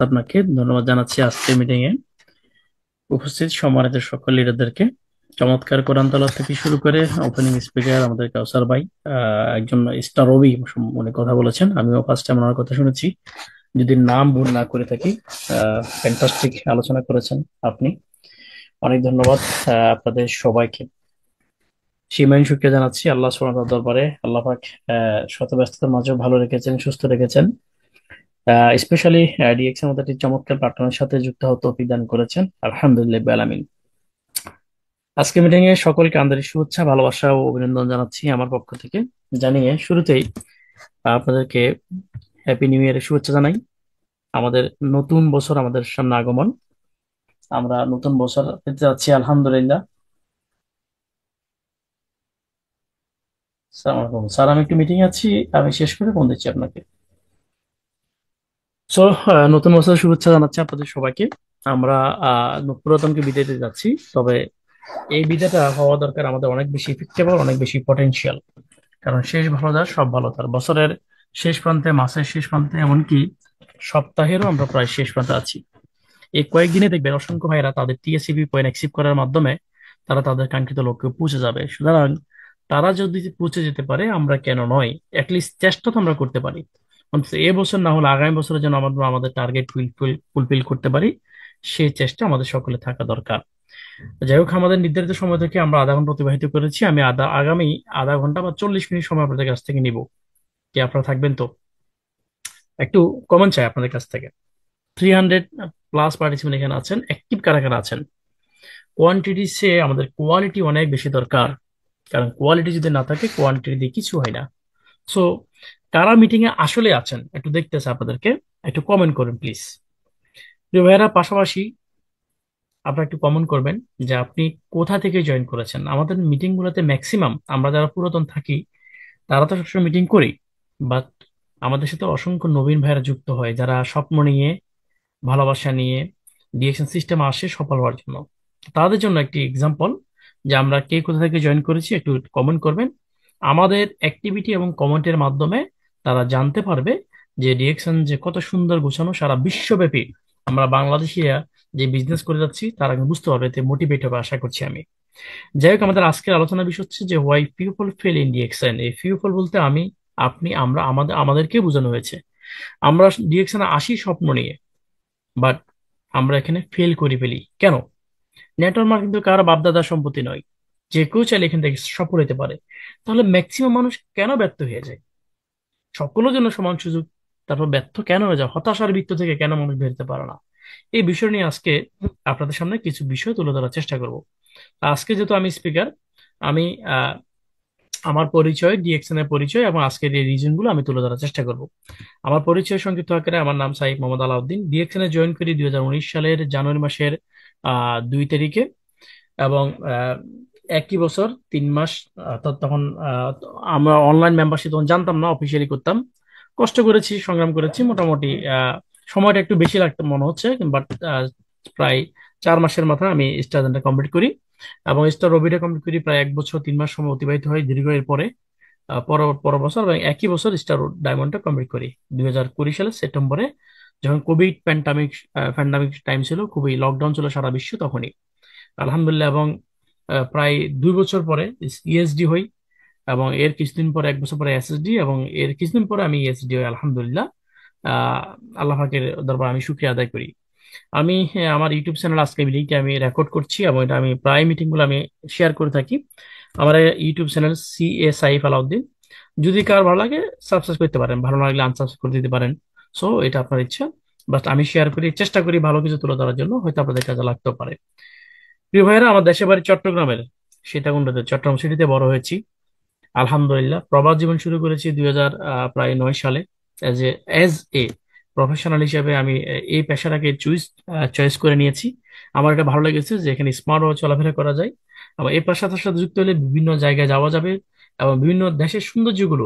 আপনাকে ধন্যবাদ জানাচ্ছি আজকের মিটিং এ উপস্থিত সম্মানিত সকল লিডারদেরকে। চমৎকার কোরআন তেলাওয়াত থেকে শুরু করে ওপেনিং স্পিকার আমাদের কাউসার ভাই, একজন স্টার রবি উনি কথা বলেছেন। আমিও ফার্স্ট টাইম ওনার কথা শুনেছি, যদি নাম ভুল না করে থাকি। ফ্যান্টাস্টিক আলোচনা করেছেন আপনি, অনেক ধন্যবাদ আপনাদের সবাইকে। সীমাহীন শুকরিয়া জানাচ্ছি আল্লাহ সুবহানাহু ওয়া তাআলার দরবারে। আল্লাহ পাক শত ব্যস্ততার মাঝেও ভালো রেখেছেন, সুস্থ রেখেছেন। স্পেশালি ডিএক্স এর মতো একটি চমৎকার প্ল্যাটফর্মের সাথে যুক্ত হতে তৌফিক দান করেছেন, আলহামদুলিল্লাহ রাব্বিল আলামিন। আজকে মিটিং এ সকলকে আন্তরিক শুভেচ্ছা, ভালোবাসা ও অভিনন্দন জানাচ্ছি আমার পক্ষ থেকে। জানিয়ে শুরুতেই আপনাদেরকে হ্যাপি নিউ ইয়ারের শুভেচ্ছা জানাই। আমাদের নতুন বছর আমাদের সামনে আগমন, আমরা নতুন বছর পেতে যাচ্ছি আলহামদুলিল্লাহ। আসসালামু আলাইকুম স্যার, আমি একটু মিটিং আছি, আমি শেষ করে ফোন দিচ্ছি আপনাকে। সো নতুন বছরের শুভেচ্ছা জানাচ্ছি আপনাদের সবাইকে। আমরা পুরাতনকে বিদায় দিতে যাচ্ছি, তবে এই বিধাটা হওয়া দরকার আমাদের অনেক বেশি ইফেক্টেবল, অনেক বেশি পটেনশিয়াল। কারণ শেষ ভালো যার সব ভালো তার, বছরের শেষ প্রান্তে, মাসের শেষ প্রান্তে, এমনকি সপ্তাহেরও আমরা প্রায় শেষ প্রান্তে আছি। এই কয়েকদিনে দেখবেন অসংখ্য ভাইরা তাদের টিএসসিবি পয়েন্ট অ্যাচিভ করার মাধ্যমে তারা তাদের কাঙ্ক্ষিত লক্ষ্যে পৌঁছে যাবে। সুতরাং তারা যদি পৌঁছে যেতে পারে, আমরা কেন নয়? অ্যাটলিস্ট চেষ্টা তো আমরা করতে পারি। অন্তত এ বছর না হলে আগামী বছরে যেন আমরা আমাদের টার্গেট ফুলফিল করতে পারি, সেই চেষ্টা আমাদের সকলে থাকা দরকার। যাই হোক, আমাদের নির্ধারিত সময় থেকে আমরা আধা ঘন্টা অতিবাহিত করেছি। আমি আগামী আধা ঘন্টা বা 40 মিনিট সময় আপনাদের কাছ থেকে নিব। কি আপনারা থাকবেন তো? একটু কমেন্ট চাই আপনাদের কাছ থেকে। 300+ পার্টিসিপেন্ট এখানে আছেন, অ্যাক্টিভ কারা কারা আছেন? কোয়ান্টিটি চেয়ে আমাদের কোয়ালিটি অনেক বেশি দরকার, কারণ কোয়ালিটি যদি না থাকে কোয়ান্টিটি দিয়ে কিছু হয় না। সো কারা মিটিং এ আসলে আছেন একটু দেখতেছে আপনাদেরকে, একটু কমেন্ট করুন প্লিজ। প্রিয় ভাইয়েরা, পাশাপাশি আপনারা একটু কমেন্ট করবেন যে আপনি কোথা থেকে জয়েন করেছেন। আমাদের মিটিং গুলোতে ম্যাক্সিমাম আমরা যারা পুরাতন থাকি তারা তো সবসময় মিটিং করি, বাট আমাদের সাথে অসংখ্য নবীন ভাইয়েরা যুক্ত হয়, যারা স্বপ্ন নিয়ে, ভালোবাসা নিয়ে ডিএকশন সিস্টেম আসে সফল হওয়ার জন্য। তাদের জন্য একটি এক্সাম্পল যে আমরা কে কোথা থেকে জয়েন করেছি, একটু কমেন্ট করবেন। আমাদের অ্যাক্টিভিটি এবং কমেন্টের মাধ্যমে তারা জানতে পারবে যে ডিএকশন যে কত সুন্দর গোছানো, সারা বিশ্বব্যাপী আমরা বাংলাদেশিরা যে বিজনেস করে যাচ্ছি তারা কিন্তু বুঝতে পারবে, এতে মোটিভেট হবে আশা করছি আমি। যাই হোক, আমাদের আজকের আলোচনার বিষয় হচ্ছে যে হোয়াই পিপল ফেল ইন ডিএকশন। এই পিপল বলতে আমি, আপনি, আমরা, আমাদেরকে বোঝানো হয়েছে। আমরা ডিরেকশনে আসি স্বপ্ন নিয়ে, বাট আমরা এখানে ফেল করে ফেলি কেন? নেটওয়ার্ক মার্কেটিং কিন্তু কারো বাপদাদার সম্পত্তি নয়, যে কেউ চাইলে এখান থেকে সফল হতে পারে। তাহলে ম্যাক্সিমাম মানুষ কেন ব্যর্থ হয়ে যায়? সকলের জন্য সমান সুযোগ, তারপর ব্যর্থ কেন হয়ে যায়? হতাশার বৃত্ত থেকে কেন মানুষ বেরোতে পারে না? এই বিষয় নিয়ে আজকে আপনাদের সামনে কিছু বিষয় তুলে ধরার চেষ্টা করব। আজকে যেহেতু আমি স্পিকার, আমি আমার পরিচয়, ডিএক্সএন এর পরিচয় এবং আজকের এই রিজন গুলো আমি তুলে ধরার চেষ্টা করব। আমার পরিচয় সংক্ষিপ্ত আকারে, আমার নাম সাইফ মোহাম্মদ আলাউদ্দিন। ডিএক্সএন এ জয়েন করি 2019 সালের জানুয়ারি মাসের 2 তারিখে। এবং একই বছর 3 মাস, তখন আমরা অনলাইন মেম্বারশিপ তখন জানতাম না, অফিসিয়ালি করতাম। কষ্ট করেছি, সংগ্রাম করেছি মোটামুটি। সময়টা একটু বেশি লাগতে মনে হচ্ছে, বাট প্রায় 4 মাসের মাথায় আমি স্টার কমপ্লিট করি এবং স্টার রবিটা কমপ্লিট করি। প্রায় 1 বছর 3 মাস সময় অতিবাহিত হয় দীর্ঘ। এর পরে পর পর বছর এবং একই বছর স্টার ডায়মন্ডটা কমপ্লিট করি 2020 সালের সেপ্টেম্বরে, যখন কোভিড প্যান্ডামিক টাইম ছিল, খুবই লকডাউন ছিল সারা বিশ্ব তখনই। আলহামদুলিল্লাহ। এবং প্রায় 2 বছর পরে ইএসডি হই, এবং এর কিছুদিন পরে, 1 বছর পরে এসএসডি, এবং এর কিছুদিন পরে আমি ইএসডি হই আলহামদুলিল্লাহ। আহ আল্লাহ পাকের দরবার আমি শুকরিয়া আদায় করি। আমি আমার ইউটিউব চ্যানেল আজকে মিটিংটা আমি রেকর্ড করছি এবং এটা আমি প্রায় মিটিং গুলো আমি শেয়ার করে থাকি। আমার ইউটিউব চ্যানেল সাইফ আলাউদ্দিন। যদি কার ভালো লাগে সাবস্ক্রাইব করতে পারেন, ভালো না লাগলে আনসাবস্ক্রাইব করে দিতে পারেন। সো এটা আপনার ইচ্ছা, বাট আমি শেয়ার করি, চেষ্টা করি ভালো কিছু তুলে ধরার জন্য, হয়তো আপনাদের কাজে লাগতেও পারে। প্রিয় ভাইয়েরা, আমার দেশের বাড়ি চট্টগ্রামের সীতাকুণ্ডতে, চট্টগ্রাম সিটিতে বড় হয়েছি আলহামদুলিল্লাহ। প্রবাস জীবন শুরু করেছি 2009 সালে। As a as a professional হিসেবে আমি এই পেশাটাকে চয়েস করে নিয়েছি। আমার এটা ভালো লেগেছে যে এখানে স্মার্ট ভাবে চলাফেরা করা যায়, এবং এই পেশার সাথে যুক্ত হলে বিভিন্ন জায়গায় যাওয়া যাবে এবং বিভিন্ন দেশের সৌন্দর্যগুলো,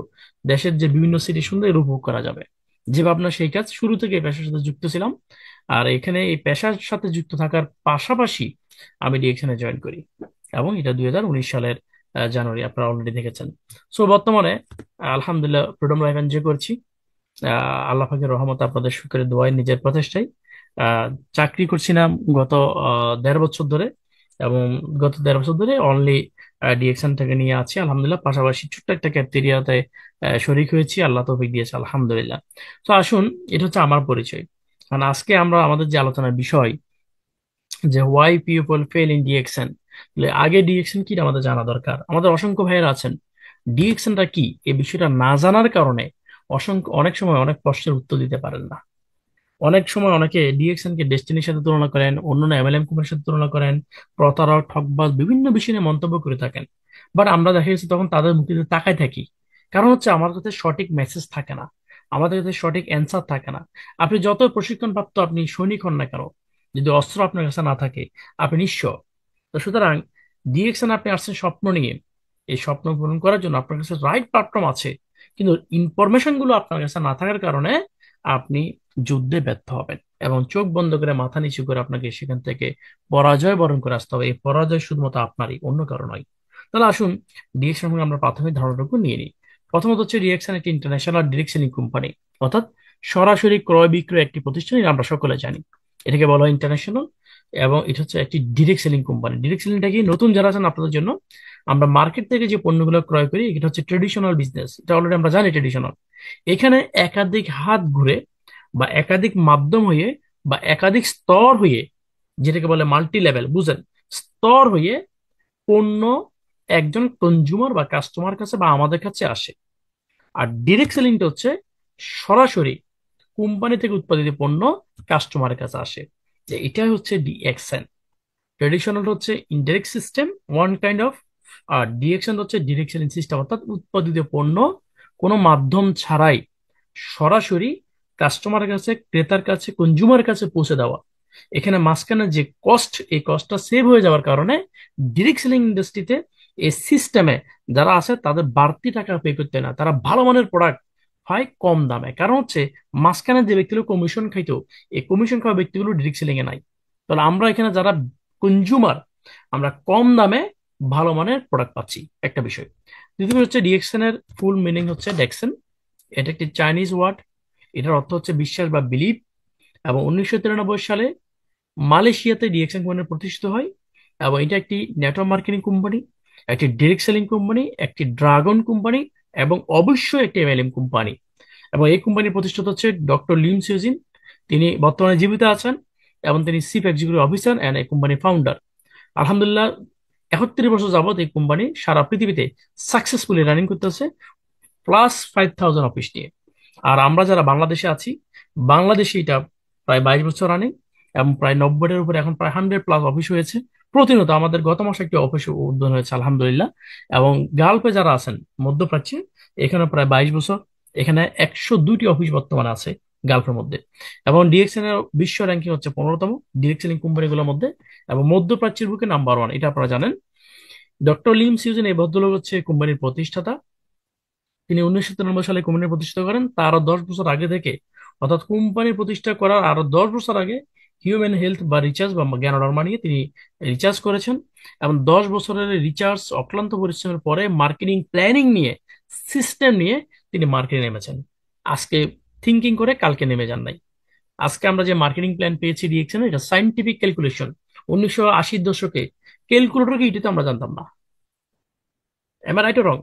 দেশের যে বিভিন্ন সিটি সুন্দর এর উপভোগ করা যাবে। যে ভাবনা সেই কাজ, শুরু থেকে এই পেশার সাথে যুক্ত ছিলাম। আর এখানে এই পেশার সাথে যুক্ত থাকার পাশাপাশি আমি ডিএকশনে জয়েন করি, এবং এটা 2019 সালের জানুয়ারি, আপনারা অলরেডি দেখেছেন। সো বর্তমানে আলহামদুলিল্লাহ ফ্রিডম লাইফ এনজয় করছি। আল্লাহ পাকের রহমত, আপনাদের শুকরের দোয়ায়, নিজের প্রচেষ্টায়। আহ, চাকরি করছিলাম গত 1.5 বছর ধরে, এবং গত 1.5 বছর ধরে অনলি ডিএকশন থেকে নিয়ে আছি আলহামদুলিল্লাহ। পাশাপাশি ছোট্ট একটা ক্যাফেটেরিয়াতে শরিক হয়েছি, আল্লাহ তৌফিক দিয়েছে আলহামদুলিল্লাহ। তো আসুন, এটা হচ্ছে আমার পরিচয়। কারণ আজকে আমরা আমাদের যে আলোচনার বিষয়, যে ওয়াই পিপল ফেল ইন ডিএকশন, আগে ডিএকশন কি আমাদের জানা দরকার। আমাদের অসংখ্য ভাইয়েরা আছেন ডিএকশনটা কি এই বিষয়টা না জানার কারণে অনেক সময় অনেক প্রশ্নের উত্তর দিতে পারেন না। অনেক সময় অনেকে ডিএকশন কে ডেস্টিনির সাথে তুলনা করেন, অন্যান্য এমএলএম কোম্পানির সাথে তুলনা করেন, প্রতারক ঠকবাজ বিভিন্ন বিষয় নিয়ে মন্তব্য করে থাকেন। বাট আমরা দেখা গেছে তখন তাদের মুখে তাকায় থাকি, কারণ হচ্ছে আমাদের কাছে সঠিক মেসেজ থাকে না, আমাদের কাছে সঠিক অ্যান্সার থাকে না। আপনি যত প্রশিক্ষণ প্রাপ্ত আপনি সৈনিক হন না কেন, যদি অস্ত্র আপনার কাছে না থাকে আপনি নিঃস্ব। তো সুতরাং ডিরেকশন আপনি আসছেন স্বপ্ন নিয়ে, এই স্বপ্ন পূরণ করার জন্য আপনার কাছে রাইট প্ল্যাটফর্ম আছে, কিন্তু ইনফরমেশন গুলো আপনার কাছে না থাকার কারণে আপনি যুদ্ধে ব্যর্থ হবেন, এবং চোখ বন্ধ করে মাথা নিচু করে আপনাকে সেখান থেকে পরাজয় বরণ করে আসতে হবে। এই পরাজয় শুধুমাত্র আপনারই, অন্য কারো নয়। তাহলে আসুন ডিরেকশন সম্পর্কে আমরা প্রাথমিক ধারণাটুকু নিয়ে নিই। প্রথমত হচ্ছে ডিরেকশন একটি ইন্টারন্যাশনাল ডিরেকশনিং কোম্পানি, অর্থাৎ সরাসরি ক্রয় বিক্রয় একটি প্রতিষ্ঠান, এটা আমরা সকলে জানি। এটাকে বলা হয় ইন্টারন্যাশনাল, এবং এটা হচ্ছে একটি ডিরেক্ট সেলিং কোম্পানি। ডিরেক্ট সেলিংটা কি, নতুন যারা আছেন আপনাদের জন্য, আমরা মার্কেট থেকে যে পণ্যগুলো ক্রয় করি এটা হচ্ছে ট্রেডিশনাল বিজনেস, এটা অলরেডি আমরা জানি ট্রেডিশনাল। এখানে একাধিক হাত ঘুরে বা একাধিক মাধ্যম হয়ে বা একাধিক স্তর হয়ে, যেটাকে বলে মাল্টি লেভেল, বুঝেন, স্তর হয়ে পণ্য একজন কনজিউমার বা কাস্টমার কাছে বা আমাদের কাছে আসে। আর ডিরেক্ট সেলিংটা হচ্ছে সরাসরি কোম্পানি থেকে উৎপাদিত পণ্য কাস্টমারের কাছে আসে। যে এটাই হচ্ছে ডিএক্সএন। ট্রেডিশনাল হচ্ছে indirect system one kind of, আর ডিএক্সএন হচ্ছে ডিরেক্ট সেলিং সিস্টেম, অর্থাৎ উৎপাদিত পণ্য কোনো মাধ্যম ছাড়াই সরাসরি কাস্টমারের কাছে, ক্রেতার কাছে, কনজিউমার কাছে পৌঁছে দেওয়া। এখানে মাঝখানে যে কস্ট, এই কস্টটা সেভ হয়ে যাওয়ার কারণে ডিরেক্ট সেলিং ইন্ডাস্ট্রিতে, এই সিস্টেমে যারা আছে তাদের বাড়তি টাকা পে করতে হয় না, তারা ভালো মানের প্রোডাক্ট হয় কম দামে। কারণ হচ্ছে মাঝখানে যে ব্যক্তিগুলো কমিশন খাইতো, এই কমিশন খাওয়া ব্যক্তিগুলো ডিরেক্ট সেলিং এ নাই। তাহলে আমরা এখানে যারা কনজিউমার, আমরা কম দামে ভালো মানের প্রোডাক্ট পাচ্ছি, একটা বিষয়। দ্বিতীয় হচ্ছে ডিএক্সএন এর ফুল মিনিং হচ্ছে ডেক্সেন। এটা একটি চাইনিজ ওয়ার্ড, এটার অর্থ হচ্ছে বিশ্বাস বা বিলিভ। এবং 1993 সালে মালয়েশিয়াতে ডিএক্সএন কোম্পানি প্রতিষ্ঠিত হয়, এবং এটা একটি নেটওয়ার্ক মার্কেটিং কোম্পানি, একটি ডিরেক্ট সেলিং কোম্পানি, একটি ড্রাগন কোম্পানি, এবং অবশ্যই একটি এমএলএম কোম্পানি। এবং এই কোম্পানির প্রতিষ্ঠাতা হচ্ছে ডক্টর লিম সিউজিন। তিনি বর্তমানে জীবিত আছেন, এবং তিনি চিফ এক্সিকিউটিভ অফিসার অ্যান্ড এই কোম্পানির ফাউন্ডার। আলহামদুলিল্লাহ, 31 বছর যাবত এই কোম্পানি সারা পৃথিবীতে সাকসেসফুলি রানিং করতেছে, +5,000 অফিস নিয়ে। আর আমরা যারা বাংলাদেশে আছি, বাংলাদেশে এটা প্রায় 22 বছর রানিং, এবং প্রায় 90-এর উপরে এখন প্রায় 100+ অফিস হয়েছে। প্রতিনিয়ত আমাদের গত মাসে একটি অফিস উদ্বোধন হয়েছে আলহামদুলিল্লাহ। এবং গালফে যারা আছেন, মধ্যপ্রাচ্যে, এখানে প্রায় 22 বছর, এখানে 102টি অফিস বর্তমানে আছে গালফের মধ্যে। এবং ডিএক্সএন এর বিশ্ব র্যাঙ্কিং হচ্ছে 15তম ডিরেক্ট কোম্পানিগুলোর মধ্যে, এবং মধ্যপ্রাচ্যের বুকে নাম্বার 1, এটা আপনারা জানেন। ডক্টর লিম সিউজেন এই ভদ্রলোক হচ্ছে কোম্পানির প্রতিষ্ঠাতা। তিনি 1993 সালে কোম্পানি প্রতিষ্ঠা করেন। তার আরো 10 বছর আগে থেকে, অর্থাৎ কোম্পানি প্রতিষ্ঠা করার আরো 10 বছর আগে, হিউম্যান হেলথ বা রিচার্জ বা জ্ঞান নিয়ে তিনি রিচার্জ করেছেন। এবং 10 বছরের রিচার্জ অক্লান্ত পরিশ্রমের পরে মার্কেটিং প্ল্যানিং নিয়ে, সিস্টেম নিয়ে তিনি মার্কেটে নেমেছেন। আজকে থিঙ্কিং করে কালকে নেমে যান নাই। আজকে আমরা যে মার্কেটিং প্ল্যান পেয়েছি ডিএক্সএন, এটা সাইন্টিফিক ক্যালকুলেশন। 1980-র দশকে ক্যালকুলেটর কি, এটা তো আমরা জানতাম না। Am I right wrong?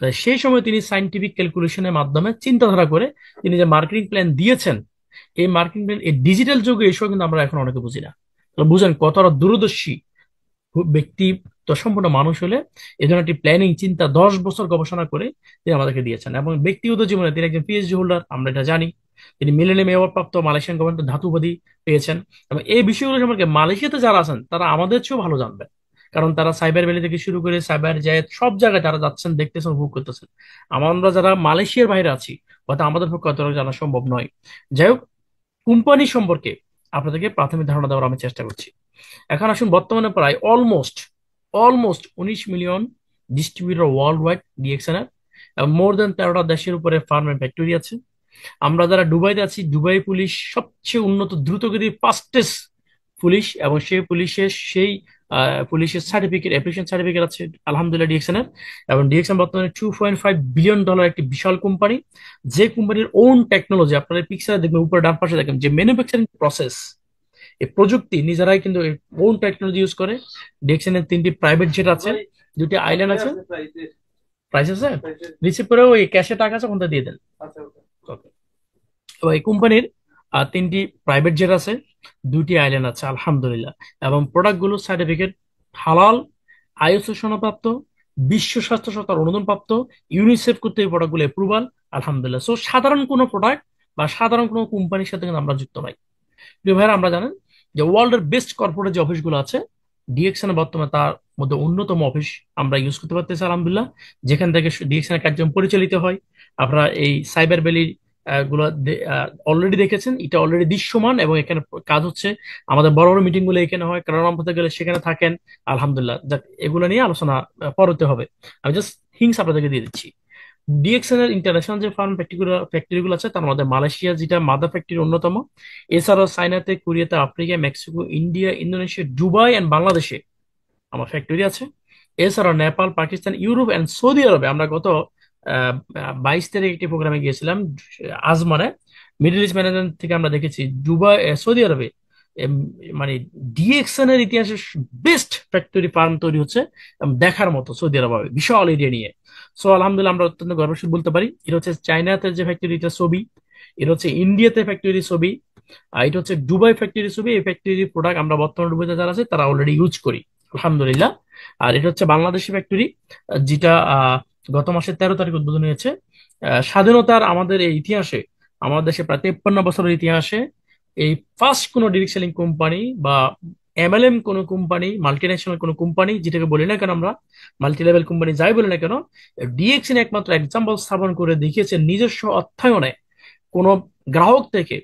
তাই সেই সময় তিনি সাইন্টিফিক ক্যালকুলেশনের মাধ্যমে চিন্তাধারা করে তিনি যে মার্কেটিং প্ল্যান দিয়েছেন, এই মার্কেটিং প্ল্যান এই ডিজিটাল যুগে এসেও কিন্তু আমরা এখন অনেকে বুঝি না। তো বুঝেন কতটা দূরদর্শী ব্যক্তিত্ব সম্পন্ন মানুষ হলে এই ধরনের একটি প্ল্যানিং চিন্তা 10 বছর গবেষণা করে তিনি আমাদেরকে দিয়েছেন। এবং ব্যক্তিগত জীবনে তিনি একজন পিএইচডি হোল্ডার, আমরা এটা জানি। তিনি মিলেনিয়াম অ্যাওয়ার্ড প্রাপ্ত মালয়েশিয়ান গভর্নমেন্ট ধাতু উপাধি পেয়েছেন। এবং এই বিষয়গুলো সম্পর্কে মালয়েশিয়াতে যারা আছেন তারা আমাদের চেয়েও ভালো জানবেন, কারণ তারা সাইবার ভ্যালি থেকে শুরু করে সাইবার জায়েদ সব জায়গায় তারা যাচ্ছেন, দেখতেছেন, উপভোগ করতেছেন। আমরা যারা মালয়েশিয়ার বাইরে আছি, হয়তো আমাদের পক্ষে অতটা জানা সম্ভব নয়। যাই হোক, কোম্পানি সম্পর্কে আপনাদেরকে প্রাথমিক ধারণা দেওয়ার আমি চেষ্টা করছি। এখন আসুন, বর্তমানে প্রায় almost almost 19 million distributor world wide DXN এর, এবং মোর দেন 13টা দেশের উপরে ফার্ম এন্ড ফ্যাক্টরি আছে। আমরা যারা দুবাইতে আছি, দুবাই পুলিশ সবচেয়ে উন্নত দ্রুতগতির ফাস্টেস্ট পুলিশ, এবং সেই পুলিশের পুলিশের সার্টিফিকেট, অ্যাপ্লিকেশন সার্টিফিকেট আছে আলহামদুলিল্লাহ ডিএক্সএন এর। এবং ডিএক্সএন বর্তমানে $2.5 বিলিয়ন একটি বিশাল কোম্পানি, যে কোম্পানির ওন টেকনোলজি, আপনারা পিকচারে দেখবেন উপরে ডান পাশে দেখেন যে ম্যানুফ্যাকচারিং প্রসেস, এই প্রযুক্তি নিজেরাই কিন্তু ওন টেকনোলজি ইউজ করে। ডিএক্সএন এর 3টি প্রাইভেট জেট আছে, 2টি আইল্যান্ড আছে। প্রাইস আছে, রিসিভ করে ওই ক্যাশে টাকা আছে ওখান থেকে দিয়ে দেন। Okay. তো এই কোম্পানির 3টি প্রাইভেট জেট আছে, 2টি আইল্যান্ড আছে আলহামদুলিল্লাহ। এবং প্রোডাক্ট গুলো সার্টিফিকেট হালাল, আইএসও সনদপ্রাপ্ত, বিশ্ব স্বাস্থ্য সংস্থার অনুমোদনপ্রাপ্ত, ইউনিসেফ কর্তৃক এই প্রোডাক্ট গুলো অ্যাপ্রুভাল আলহামদুলিল্লাহ। সো সাধারণ কোনো প্রোডাক্ট বা সাধারণ কোনো কোম্পানির সাথে কিন্তু আমরা যুক্ত নাই। প্রিয় ভাইরা, আমরা জানেন যে ওয়ার্ল্ডের বেস্ট কর্পোরেট যে অফিসগুলো আছে, ডিএক্সএন বর্তমানে তার মধ্যে অন্যতম অফিস আমরা ইউজ করতে পারতেছি আলহামদুলিল্লাহ। যেখান থেকে ডিএক্সএন এর কার্যক্রম পরিচালিত হয়। আপনারা এই সাইবার ভ্যালি গুলো অলরেডি দেখেছেন, এটা অলরেডি দৃশ্যমান এবং এখানে কাজ হচ্ছে। আমাদের বড় বড় মিটিং গুলো এখানে হয়, কারণ আমরা গেলে সেখানে থাকেন আলহামদুলিল্লাহ। যাক, এগুলো নিয়ে আলোচনা পরতে হবে, আমি জাস্ট হিংস আপনাদেরকে দিয়ে দিচ্ছি। ডিএক্সএন এর ইন্টারন্যাশনাল যে ফার্ম ফ্যাক্টরি গুলো আছে, তার মধ্যে মালয়েশিয়া যেটা মাদার ফ্যাক্টরি অন্যতম। এছাড়াও চায়নাতে, কোরিয়াতে, Africa, Mexico, India, Indonesia, Dubai and বাংলাদেশে আমার ফ্যাক্টরি আছে। এছাড়াও নেপাল, পাকিস্তান, ইউরোপ এন্ড সৌদি আরবে আমরা গত 22 তারিখ একটি প্রোগ্রামে গিয়েছিলাম আজমানে। মিডল ইস্ট ম্যানেজমেন্ট থেকে আমরা দেখেছি দুবাই, সৌদি আরবে এম, মানে ডিএক্সএন এর ইতিহাসে বেস্ট ফ্যাক্টরি ফার্ম তৈরি হচ্ছে, দেখার মতো সৌদি আরব হবে, বিশাল এরিয়া নিয়ে। সো আলহামদুলিল্লাহ, আমরা অত্যন্ত গর্বের সাথে বলতে পারি এটা হচ্ছে চায়নাতে যে ফ্যাক্টরিটা ছবি, এটা হচ্ছে ইন্ডিয়াতে ফ্যাক্টরি ছবি, আর এটা হচ্ছে দুবাই ফ্যাক্টরি ছবি। এই ফ্যাক্টরির প্রোডাক্ট আমরা বর্তমানে দুবাইতে যারা আছে তারা অলরেডি ইউজ করি আলহামদুলিল্লাহ। আর এটা হচ্ছে বাংলাদেশি ফ্যাক্টরি, যেটা গত মাসের 13 তারিখ উদ্বোধন হয়েছে। স্বাধীনতার আমাদের এই ইতিহাসে, আমাদের দেশে প্রায় 53 বছরের ইতিহাসে এই ফার্স্ট কোনো ডিরেক্ট সেলিং কোম্পানি বা এমএলএম কোনো কোম্পানি, মাল্টি ন্যাশনাল কোনো কোম্পানি যেটাকে বলি না কেন আমরা, মাল্টি লেভেল কোম্পানি যাই বলি না কেন, ডিএক্সএন একমাত্র এক্সাম্পল স্থাপন করে দেখিয়েছে নিজস্ব অর্থায়নে কোনো গ্রাহক থেকে,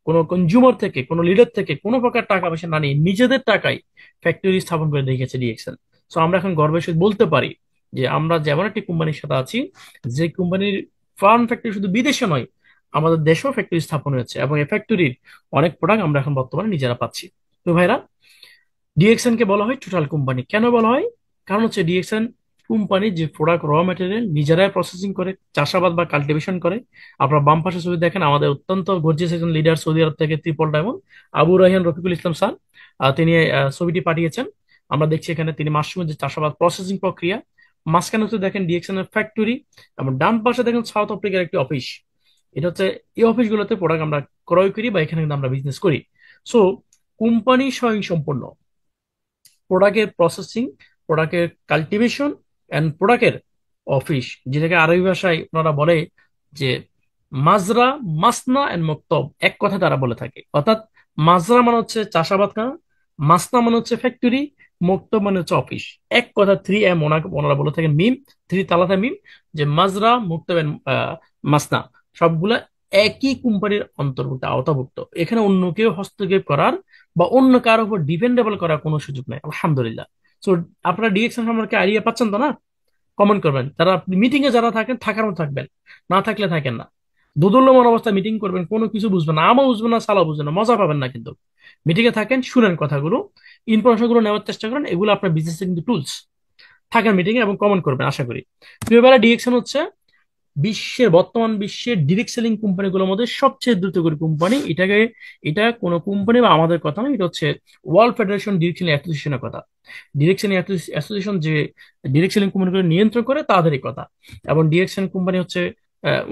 কোনো কনজিউমার থেকে, কোনো লিডার থেকে কোনো প্রকার টাকা পয়সা না নিয়ে নিজেদের টাকায় ফ্যাক্টরি স্থাপন করে দেখিয়েছে ডিএক্সএল। সো আমরা এখন গর্বের সহিত বলতে পারি যে আমরা যেমন একটি কোম্পানির সাথে আছি, যে কোম্পানির ফার্ম ফ্যাক্টরি শুধু বিদেশে নয়, আমাদের দেশেও ফ্যাক্টরি স্থাপন হয়েছে এবং এই ফ্যাক্টরির অনেক প্রোডাক্ট আমরা এখন বর্তমানে নিজেরা পাচ্ছি। তো ভাইরা, ডিএক্সএন কে বলা হয় টোটাল কোম্পানি। কেন বলা হয়? কারণ হচ্ছে ডিএক্সএন কোম্পানি যে প্রোডাক্ট র ম্যাটেরিয়াল নিজেরাই প্রসেসিং করে, চাষাবাদ বা কাল্টিভেশন করে। আপনার বাম পাশে ছবি দেখেন, আমাদের অত্যন্ত গর্জিয়াস একজন লিডার সৌদি আরব থেকে, triple diamond Abu Raihan Rafiqul Islam sir, তিনি ছবিটি পাঠিয়েছেন। আমরা দেখছি এখানে তিনি মাশরুমের যে চাষাবাদ প্রসেসিং প্রক্রিয়া। মাঝখানে হচ্ছে দেখেন ডিএক্সএন এর ফ্যাক্টরি, এবং ডান পাশে দেখেন সাউথ আফ্রিকার একটি অফিস। এটা হচ্ছে এই অফিসগুলোতে প্রোডাক্ট আমরা ক্রয় করি বা এখানে কিন্তু আমরা বিজনেস করি। সো কোম্পানি স্বয়ংসম্পূর্ণ, প্রোডাক্টের প্রসেসিং, প্রোডাক্টের কাল্টিভেশন এন্ড প্রোডাক্টের অফিস, যেটাকে আরবি ভাষায় ওনারা বলে যে মাজরা, মাসনা এন্ড মক্তব, এক কথা তারা বলে থাকে। অর্থাৎ মাজরা মানে হচ্ছে চাষাবাদ খানা, মাসনা মানে হচ্ছে ফ্যাক্টরি, মক্তব মানে হচ্ছে অফিস। এক কথা 3M ওনারা বলে থাকেন, মিম, 3 তালাতে মিম, যে মাজরা, মক্তব এন্ড মাসনা সবগুলা একই কোম্পানির অন্তর্ভুক্ত, আওতাভুক্ত। এখানে অন্য কেউ হস্তক্ষেপ করার বা অন্য কারোর উপর ডিপেন্ডেবল করার কোনো সুযোগ নাই আলহামদুলিল্লাহ। সো আপনারা ডিরেকশন সম্পর্কে আইডিয়া পাচ্ছেন তো না? কমেন্ট করবেন। তারা মিটিং এ যারা থাকেন থাকার মতো থাকবেন, না থাকলে থাকেন না। দোদুল্যমান অবস্থায় মিটিং করবেন, কোনো কিছু বুঝবেন না, আমও বুঝবেন না, সালাও বুঝবেন না, মজা পাবেন না। কিন্তু মিটিং এ থাকেন, শুনেন কথাগুলো, ইনফরমেশন গুলো নেওয়ার চেষ্টা করেন, এগুলো আপনার বিজনেস কিন্তু টুলস। থাকেন মিটিং এ এবং কমেন্ট করবেন আশা করি। প্রিয় বেলা, ডিরেকশন হচ্ছে বর্তমান বিশ্বের ডিরেক্ট সেলিং কোম্পানিগুলোর মধ্যে সবচেয়ে দ্রুতগতির কোম্পানি। এটা কোনো কোম্পানি বা আমাদের কথা নয়, এটা হচ্ছে ওয়ার্ল্ড ফেডারেশন ডিরেক্ট সেলিং অ্যাসোসিয়েশনের কথা। ডিরেক্ট সেলিং অ্যাসোসিয়েশন যে ডিরেক্ট সেলিং কোম্পানিগুলো নিয়ন্ত্রণ করে তাদেরই কথা। এবং ডিরেক্ট সেলিং কোম্পানি হচ্ছে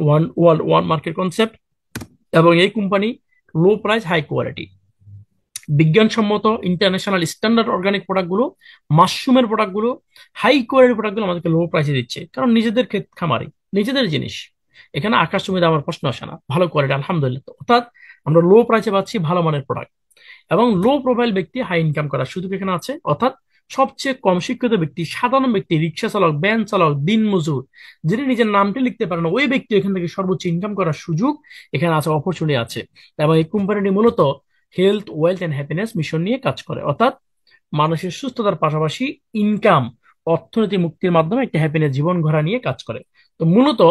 one world one market concept. এবং এই company low price high quality, বিজ্ঞানসম্মত ইন্টারন্যাশনাল স্ট্যান্ডার্ড অর্গানিক প্রোডাক্টগুলো, মাশরুমের প্রোডাক্টগুলো, হাই কোয়ালিটি প্রোডাক্টগুলো আমাদেরকে লো প্রাইসে দিচ্ছে, কারণ নিজেদের ক্ষেত খামারি, নিজেদের জিনিস। এখানে আকাশ জমি আমার প্রশ্ন আসে না, ভালো কোয়ালিটি আলহামদুলিল্লাহ। অর্থাৎ আমরা লো প্রাইসে পাচ্ছি ভালো মানের প্রোডাক্ট। এবং লো প্রোফাইল ব্যক্তি হাই ইনকাম করার সুযোগ এখানে আছে। অর্থাৎ সবচেয়ে কম শিক্ষিত ব্যক্তি, সাধারণ ব্যক্তি, রিক্সা চালক, ভ্যান চালক, দিন মজুর, যিনি নিজের নামটি লিখতে পারেন না, ওই ব্যক্তি এখান থেকে সর্বোচ্চ ইনকাম করার সুযোগ এখানে আছে, অপরচুনিটি আছে। এবং এই কোম্পানিটি মূলত health, wealth and happiness mission নিয়ে কাজ করে। অর্থাৎ মানুষের সুস্থতার পাশাপাশি ইনকাম, অর্থনীতি মুক্তির মাধ্যমে একটা হ্যাপিনেস জীবন গড়া নিয়ে কাজ করে। তো মূলত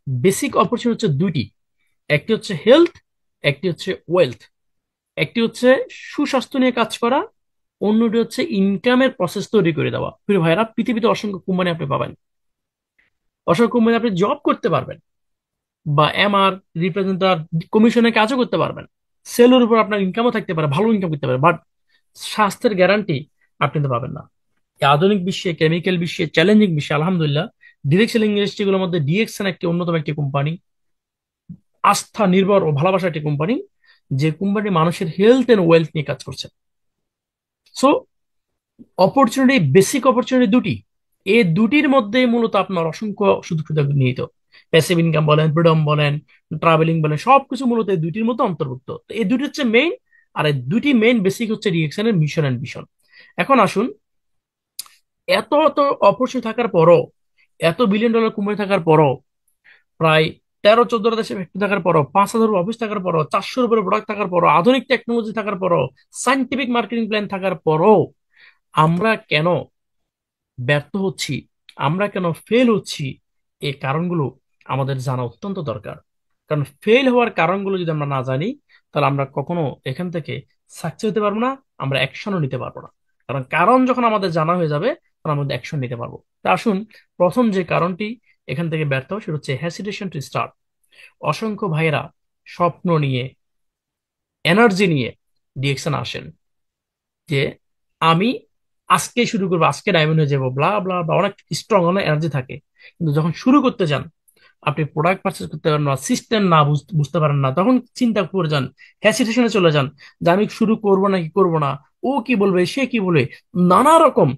বেসিক অপরচুনিটি হচ্ছে দুইটি, একটি হচ্ছে হেলথ, একটি হচ্ছে ওয়েলথ। একটি হচ্ছে সুস্বাস্থ্য নিয়ে কাজ করা, অন্যটি হচ্ছে ইনকামের প্রসেস তৈরি করে দেওয়া। প্রিয় ভাইরা, পৃথিবীতে অসংখ্য কোম্পানি আপনি পাবেন, অসংখ্য কোম্পানি আপনি জব করতে পারবেন, বা এমআর রিপ্রেজেন্টেটিভ কমিশনে কাজও করতে পারবেন। সেলের উপর আপনার ইনকামও থাকতে পারে, ভালো ইনকাম করতে পারে, বাট স্বাস্থ্যের গ্যারান্টি আপনি তো পাবেন না। এই আধুনিক বিশ্বে, কেমিক্যাল বিশ্বে, চ্যালেঞ্জিং বিশ্বে আলহামদুলিল্লাহ ডিরেক্ট সেলিং ইন্ডাস্ট্রিগুলোর মধ্যে ডিএক্সএন একটি অন্যতম একটি কোম্পানি, আস্থা নির্ভর ও ভালোবাসা একটি কোম্পানি, যে কোম্পানি মানুষের হেলথ এন্ড ওয়েলথ নিয়ে কাজ করছে। সো অপরচুনিটি, বেসিক অপরচুনিটি দুটি, এই দুটির মধ্যে মূলত আপনার অসংখ্য সুযোগ সুবিধা নিহিত। প্যাসিভ ইনকাম বলেন, ফ্রিডম বলেন, ট্রাভেলিং বলেন, সবকিছু মূলত এই দুটির মধ্যে অন্তর্ভুক্ত। তো এই দুটি হচ্ছে মেইন, আর এই দুটি মেইন বেসিক হচ্ছে রিয়েকশনের মিশন এন্ড ভিশন। এখন আসুন, এত এত অপরচুনিটি থাকার পরও, এত বিলিয়ন ডলার কোম্পানি থাকার পরও, প্রায় 13-14টা দেশে ফ্যাক্টরি থাকার পরও, 5,000 অফিস থাকার পরও, 400-র উপরে প্রোডাক্ট থাকার পরও, আধুনিক টেকনোলজি থাকার পরও, সাইন্টিফিক মার্কেটিং প্ল্যান থাকার পরও আমরা কেন ব্যর্থ হচ্ছি, আমরা কেন ফেল হচ্ছি, এই কারণগুলো আমাদের জানা অত্যন্ত দরকার। কারণ ফেল হওয়ার কারণগুলো যদি আমরা না জানি, তাহলে আমরা কখনো এখান থেকে সাকসেস হতে পারবো না, আমরা অ্যাকশনও নিতে পারবো না। কারণ কারণ যখন আমাদের জানা হয়ে যাবে, তখন আমাদের অ্যাকশন নিতে পারবো। তা আসুন, প্রথম যে কারণটি এখান থেকে ব্যর্থ হয় সেটা হচ্ছে হ্যাসিটেশন টু স্টার্ট। অসংখ্য ভাইয়েরা স্বপ্ন নিয়ে, এনার্জি নিয়ে ডিএকশন আসেন, যে আমি আজকে শুরু করবো, আজকে ডায়মন্ড হয়ে যাবো, ব্লা ব্লা বা, অনেক স্ট্রং, অনেক এনার্জি থাকে। কিন্তু যখন শুরু করতে যান, আপনি প্রোডাক্ট পারচেস করতে পারেন না, সিস্টেম না বুঝতে পারেন না, তখন চিন্তা করে যান, হ্যাসিটেশনে চলে যান, যে আমি শুরু করবো নাকি করবো না, ও কি বলবে, সে কি বলে, নানা রকম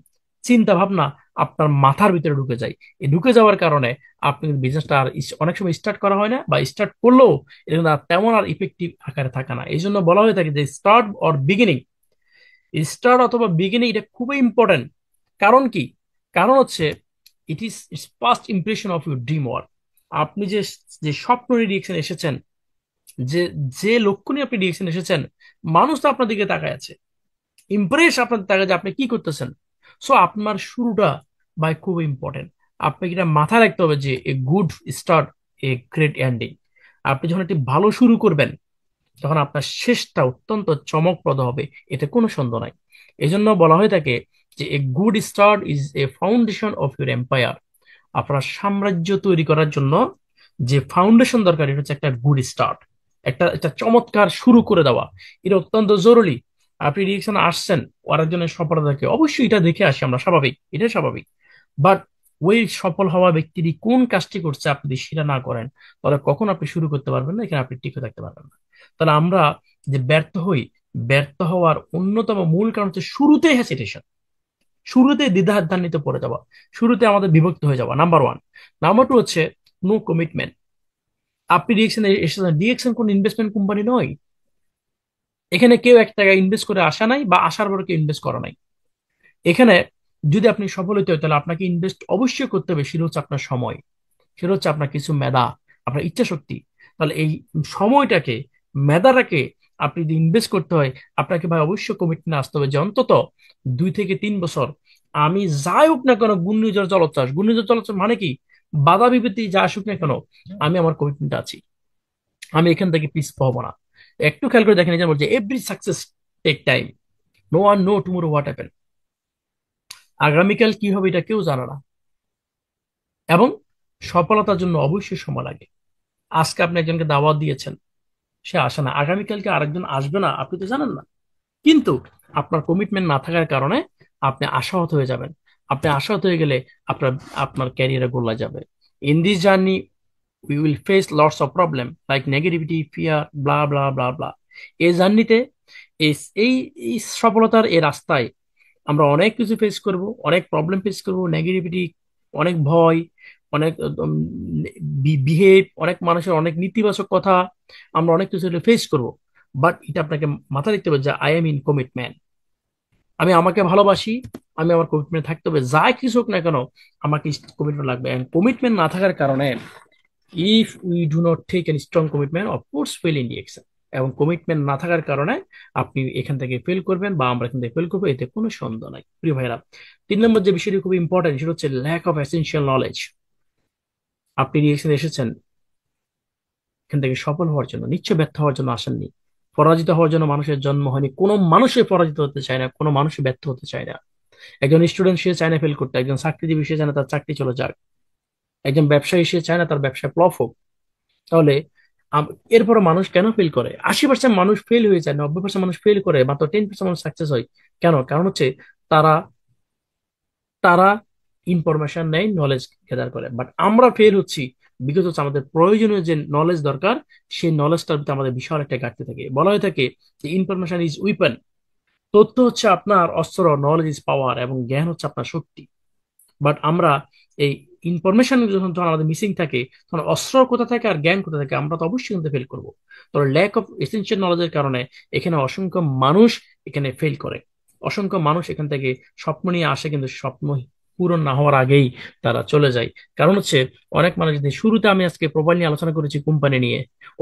চিন্তা ভাবনা আপনার মাথার ভিতরে ঢুকে যায়। এই ঢুকে যাওয়ার কারণে আপনি বিজনেসটা আর অনেক সময় স্টার্ট করা হয় না, বা স্টার্ট করলেও এটা কিন্তু আর তেমন আর ইফেক্টিভ আকারে থাকে না। এই জন্য বলা হয়ে থাকে যে স্টার্ট অর বিগিনিং, স্টার্ট অথবা বিগিনিং এটা খুবই ইম্পর্টেন্ট। কারণ কি? কারণ হচ্ছে it is its first impression of your dream work. আপনি যে যে স্বপ্ন নিয়ে ডিরেকশন এসেছেন, যে যে লক্ষ্য নিয়ে আপনি ডিরেকশন এসেছেন, মানুষ তো আপনার দিকে তাকায় আছে, ইমপ্রেস আপনার তাকায় যে আপনি কি করতেছেন। সো আপনার শুরুটা ভাই খুব ইম্পর্টেন্ট। আপনাকে এটা মাথায় রাখতে হবে যে a good start, a great ending. আপনি যখন একটি ভালো শুরু করবেন, তখন আপনার শেষটা অত্যন্ত চমকপ্রদ হবে, এতে কোনো সন্দেহ নাই। এই জন্য বলা হয়ে থাকে যে a good start is a foundation of your empire. আপনার সাম্রাজ্য তৈরি করার জন্য যে ফাউন্ডেশন দরকার, এটা হচ্ছে একটা গুড স্টার্ট, একটা একটা চমৎকার শুরু করে দেওয়া। এটা অত্যন্ত জরুরি। আপনি রিয়েকশন আসছেন আরেকজনের সফলতাকে, অবশ্যই এটা দেখে আসি আমরা, স্বাভাবিক, এটা স্বাভাবিক। বাট ওই সফল হওয়া ব্যক্তিটি কোন কাজটি করছে আপনি যদি সেটা না করেন, তাহলে কখন আপনি শুরু করতে পারবেন না, এখানে আপনি টিকে থাকতে পারবেন না। তাহলে আমরা যে ব্যর্থ হই, ব্যর্থ হওয়ার অন্যতম মূল কারণ হচ্ছে শুরুতেই হ্যাসিটেশন, শুরুতে দ্বিধাদ্বন্দ্বিতে পড়ে যাওয়া, শুরুতে আমাদের বিভক্ত হয়ে যাওয়া, নাম্বার ওয়ান। নাম্বার টু হচ্ছে নো কমিটমেন্ট। আপনি ডিএকশনে এসেছেন, ডিএকশন কোন ইনভেস্টমেন্ট কোম্পানি নয়। এখানে কেউ 1 টাকা ইনভেস্ট করে আসা নাই, বা আসার পরে কেউ ইনভেস্ট করা নাই। এখানে যদি আপনি সফল হতে হয়, তাহলে আপনাকে ইনভেস্ট অবশ্যই করতে হবে। সেটা হচ্ছে আপনার সময়, সেটা হচ্ছে আপনার কিছু মেধা, আপনার ইচ্ছা শক্তি। তাহলে এই সময়টাকে, মেধাটাকে আপনি যদি ইনভেস্ট করতে হয়, আপনাকে ভাই অবশ্যই কমিটমেন্ট আসতে হবে যে অন্তত 2 থেকে 3 বছর আমি যাই হোক না কেন, ঘূর্ণিঝড় জলোচ্ছ্বাস, ঘূর্ণিঝড় জলোচ্ছ্বাস মানে কি, বাধা বিপত্তি যা আসুক না কেন, আমি আমার কমিটমেন্ট আছি, আমি এখান থেকে পিছ পাবো না। একটু খেয়াল করে দেখেন, এই যে বলছে every success take time, no one know tomorrow what happen. আগামীকাল কি হবে এটা কেউ জানে না, এবং সফলতার জন্য অবশ্যই সময় লাগে। আজকে আপনি একজনকে দাওয়াত দিয়েছেন, সে আসে না, আগামীকালকে আরেকজন আসবে না, আপনি তো জানেন না। কিন্তু আপনার কমিটমেন্ট না থাকার কারণে আপনি আশাহত হয়ে যাবেন। আপনি আশাহত হয়ে গেলে আপনার আপনার ক্যারিয়ারে গোল্লা যাবে। In this journey we will face lots of problem like negativity, fear, blah blah blah blah. এই জার্নিতে, এই এই এই সফলতার এই রাস্তায় আমরা অনেক কিছু ফেস করব, অনেক প্রবলেম ফেস করব, নেগেটিভিটি, অনেক ভয়, অনেক বিহেভ, অনেক মানুষের অনেক নেতিবাচক কথা, আমরা অনেক কিছু ফেস করব। বাট এটা আপনাকে মাথায় রাখতে হবে যে আই এম ইন কমিটমেন্ট, আমি আমাকে ভালোবাসি, আমি আমার কমিটমেন্ট থাকতে হবে, যা কিছু হোক না কেন আমাকে কমিটমেন্ট লাগবে। কমিটমেন্ট না থাকার কারণে, if we do not take an strong commitment, of course fail in direction. এবং কমিটমেন্ট না থাকার কারণে আপনি এখান থেকে ফেল করবেন, বা আমরা এখান থেকে ফেল করবো, এতে কোনো সন্দেহ নাই প্রিয় ভাইরা। 3 নম্বর যে বিষয়টি খুব ইম্পর্টেন্ট, সেটা হচ্ছে ল্যাক অফ এসেনশিয়াল নলেজ। আপনি ডিরেকশনে এসেছেন এখান থেকে সফল হওয়ার জন্য, নিশ্চয় ব্যর্থ হওয়ার জন্য আসেননি। পরাজিত হওয়ার জন্য মানুষের জন্ম হয়নি, কোনো মানুষই পরাজিত হতে চায় না, কোনো মানুষই ব্যর্থ হতে চায় না। একজন স্টুডেন্ট সে চায় না ফেল করতে, একজন চাকরিজীবী সে চায় না তার চাকরি চলে যাক, একজন ব্যবসায়ী সে চায় না তার ব্যবসা ফ্লপ হোক। তাহলে এরপরে মানুষ কেন ফেল করে? 80% মানুষ ফেল হয়ে যায়, 90% মানুষ ফেল করে, মাত্র 10% মানুষ সাকসেস হয়। কেন? কারণ হচ্ছে তারা তারা ইনফরমেশন নেয়, নলেজ গেদার করে। বাট আমরা ফেল হচ্ছি বিকজ হচ্ছে আমাদের প্রয়োজনীয় যে নলেজ দরকার, সেই নলেজটার ভিতরে আমাদের বিশাল একটা ঘাটতি থাকে। বলা হয়ে থাকে যে ইনফরমেশন ইজ উইপন। তথ্য হচ্ছে আপনার অস্ত্র, নলেজ ইজ পাওয়ার, এবং জ্ঞান হচ্ছে আপনার শক্তি। বাট আমরা এই ইনফরমেশন যখন যখন আমাদের মিসিং থাকে, তখন অস্ত্র কোথা থাকে আর জ্ঞান কোথা থাকে? আমরা তো অবশ্যই কিন্তু ফেল করবো। তো ল্যাক অফ এসেনশিয়াল নলেজের কারণে এখানে অসংখ্য মানুষ এখানে ফেল করে। অসংখ্য মানুষ এখান থেকে স্বপ্ন নিয়ে আসে, কিন্তু স্বপ্ন পূরণ না হওয়ার আগেই তারা চলে যায়। কারণ হচ্ছে অনেক মানুষ, যদি শুরুতে আমি আজকে প্রোফাইল নিয়ে আলোচনা করেছি কোম্পানি নিয়ে,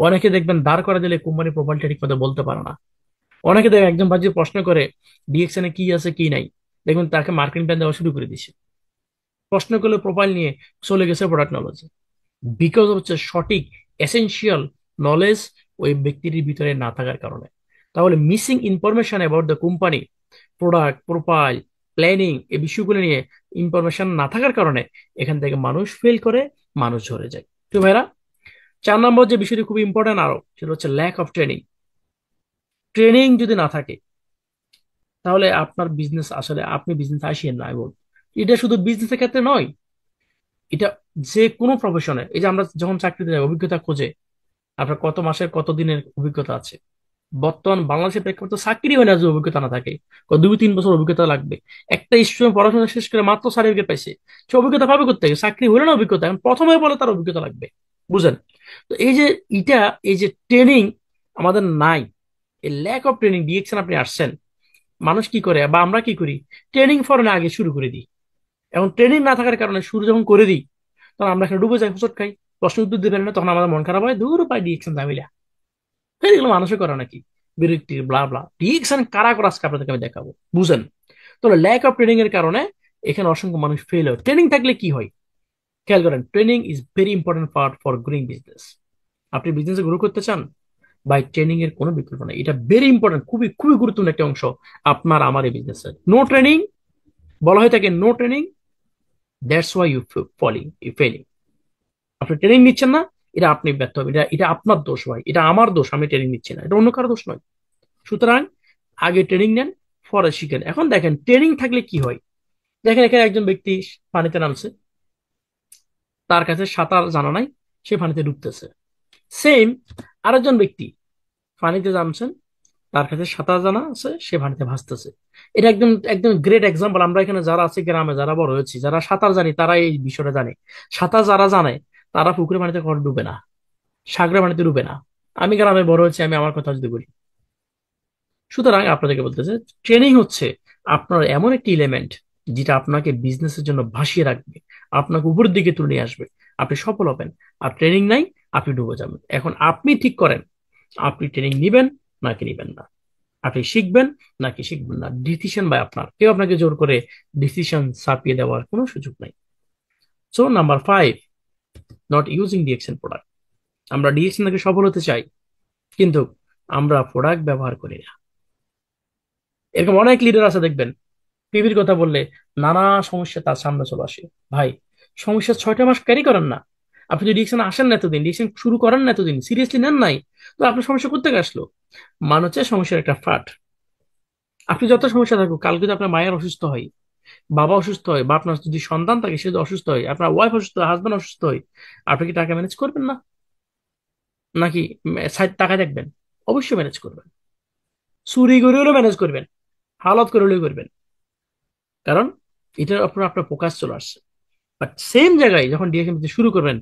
অনেকে দেখবেন দাঁড় করে দিলে কোম্পানি প্রোফাইলটা ঠিক মতো বলতে পারে না। অনেকে দেখবেন একজন ভাই যদি প্রশ্ন করে ডিএক্সএন এ কি আছে কি নাই, দেখবেন তাকে মার্কেটিং প্ল্যান দেওয়া শুরু করে দিছে। প্রশ্ন করলে প্রোফাইল নিয়ে চলে গেছে প্রোডাক্ট নলেজ। বিকজ হচ্ছে সঠিক এসেনশিয়াল নলেজ ওই ব্যক্তির ভিতরে না থাকার কারণে। তাহলে missing information about the company, product, profile, planning, এই বিষয়গুলো নিয়ে ইনফরমেশন না থাকার কারণে এখান থেকে মানুষ ফেল করে, মানুষ ঝরে যায়। তো ভাইরা, 4 নম্বর যে বিষয়টি খুব ইম্পর্টেন্ট আরো, সেটা হচ্ছে ল্যাক অফ ট্রেনিং। ট্রেনিং যদি না থাকে, তাহলে আপনার বিজনেস, আসলে আপনি বিজনেস আসিয়েন না। আমি বলবো এটা শুধু বিজনেসের ক্ষেত্রে নয়, এটা যে কোনো প্রফেশনে। এই যে আমরা যখন চাকরিতে যাই, অভিজ্ঞতা খোঁজে, আপনার কত মাসের কত দিনের অভিজ্ঞতা আছে? বর্তমান বাংলাদেশের প্রেক্ষাপটে চাকরি হয় না যদি অভিজ্ঞতা না থাকে। 2-3 বছর অভিজ্ঞতা লাগবে। একটা স্টুডেন্ট পড়াশোনা শেষ করে মাত্র সার্টিফিকেট পাইছে, সে অভিজ্ঞতা পাবে কোথা থেকে? চাকরি হলে না অভিজ্ঞতা, এখন প্রথমে বলে তার অভিজ্ঞতা লাগবে। বুঝেন? তো এই যে এটা, এই যে ট্রেনিং আমাদের নাই, এই ল্যাক অফ ট্রেনিং। ডিএকশন আপনি আসছেন, মানুষ কি করে বা আমরা কি করি? ট্রেনিং ফরেন আগে শুরু করে দিই। এখন ট্রেনিং না থাকার কারণে শুরু যখন করে দিই, তখন আমরা এখানে ডুবে যাই, হোঁচট খাই, প্রশ্ন উত্তর দিবেন না, তখন আমাদের মন খারাপ হয়, দূর পাই ডিএকশন ঝামেলা। এগুলো মানুষে করে নাকি? বিরক্তি, ব্লা ব্লা। ডিএকশন কারা করে আজকে আপনাদেরকে আমি দেখাবো, বুঝেন? তো ল্যাক অফ ট্রেনিং এর কারণে এখানে অসংখ্য মানুষ ফেল হয়। ট্রেনিং থাকলে কি হয়? খেয়াল করেন, training is very important part for growing business. আপনি বিজনেসে গ্রো করতে চান, বাই ট্রেনিং এর কোনো বিকল্প নেই। এটা ভেরি ইম্পর্টেন্ট, খুবই খুবই গুরুত্বপূর্ণ একটা অংশ আপনার আমার এই বিজনেসের। নো ট্রেনিং, বলা হয়ে থাকে no training, that's why you falling, you failing. আপনি ট্রেনিং নিচ্ছেন না, এটা আপনি ব্যর্থ হবেন। এটা এটা আপনার দোষ ভাই, এটা আমার দোষ, আমি ট্রেনিং নিচ্ছি না, এটা অন্য কারো দোষ নয়। সুতরাং আগে ট্রেনিং নেন, পরে শিখেন। এখন দেখেন ট্রেনিং থাকলে কি হয়। দেখেন এখানে একজন ব্যক্তি পানিতে নামছে, তার কাছে সাঁতার জানা নাই, সে পানিতে ডুবতেছে। সেম আরেকজন ব্যক্তি পানিতে নামছেন, তার কাছে সাঁতার জানা আছে, সে পানিতে ভাসতেছে। এটা একদম একদম গ্রেট এক্সাম্পল। আমরা এখানে যারা আছি গ্রামে, যারা বড় হয়েছি, যারা সাঁতার জানি, তারা এই বিষয়টা জানে। সাঁতার যারা জানে, তারা পুকুরে পানিতে কখনো ডুবে না, সাগরের পানিতে ডুবে না। আমি গ্রামে বড় হয়েছি, আমি আমার কথা যদি বলি। সুতরাং আপনাদেরকে বলতেছে, ট্রেনিং হচ্ছে আপনার এমন একটি এলিমেন্ট যেটা আপনাকে বিজনেসের জন্য ভাসিয়ে রাখবে, আপনাকে উপরের দিকে তুলে নিয়ে আসবে, আপনি সফল হবেন। আর ট্রেনিং নাই, আপনি ডুবে যাবেন। এখন আপনি ঠিক করেন, আপনি ট্রেনিং নিবেন নাকি নিবেন না, আপনি শিখবেন নাকি শিখবেন না। ডিসিশন বাই আপনার, কেউ আপনাকে জোর করে ডিসিশন চাপিয়ে দেওয়ার কোনো সুযোগ নাই। So number 5, not using ডিএকশন product. আমরা ডিএকশন থেকে সফল হতে চাই, কিন্তু আমরা প্রোডাক্ট ব্যবহার করি না। এরকম অনেক লিডার আছে দেখবেন, পিভির কথা বললে নানা সমস্যা তার সামনে চলে আসে। ভাই, সমস্যা 6টা মাস ক্যারি করেন না। আপনি যদি ডিসিশন আসেন না এতদিন, ডিসিশন শুরু করেন না এতদিন, সিরিয়াসলি নেন নাই, তো আপনার সমস্যা করতে আসলো। মানে হচ্ছে সমস্যার একটা ফাট। আপনি যত সমস্যা থাকুক, কাল যদি আপনার মায়ের অসুস্থ হয়, বাবা অসুস্থ হয়, বা আপনার যদি সন্তান থাকে সে যদি অসুস্থ হয়, আপনার ওয়াইফ অসুস্থ হয়, হাজবেন্ড অসুস্থ হয়, আপনি কি টাকা ম্যানেজ করবেন না? নাকি সাইড টাকা দেখবেন? অবশ্যই ম্যানেজ করবেন। চুরি করে হলেও ম্যানেজ করবেন, হালত করে হলেও করবেন। কারণ এটার আপনার আপনার ফোকাস চলে আসছে। বাট সেম জায়গায় যখন ডিএকশন দিতে শুরু করবেন,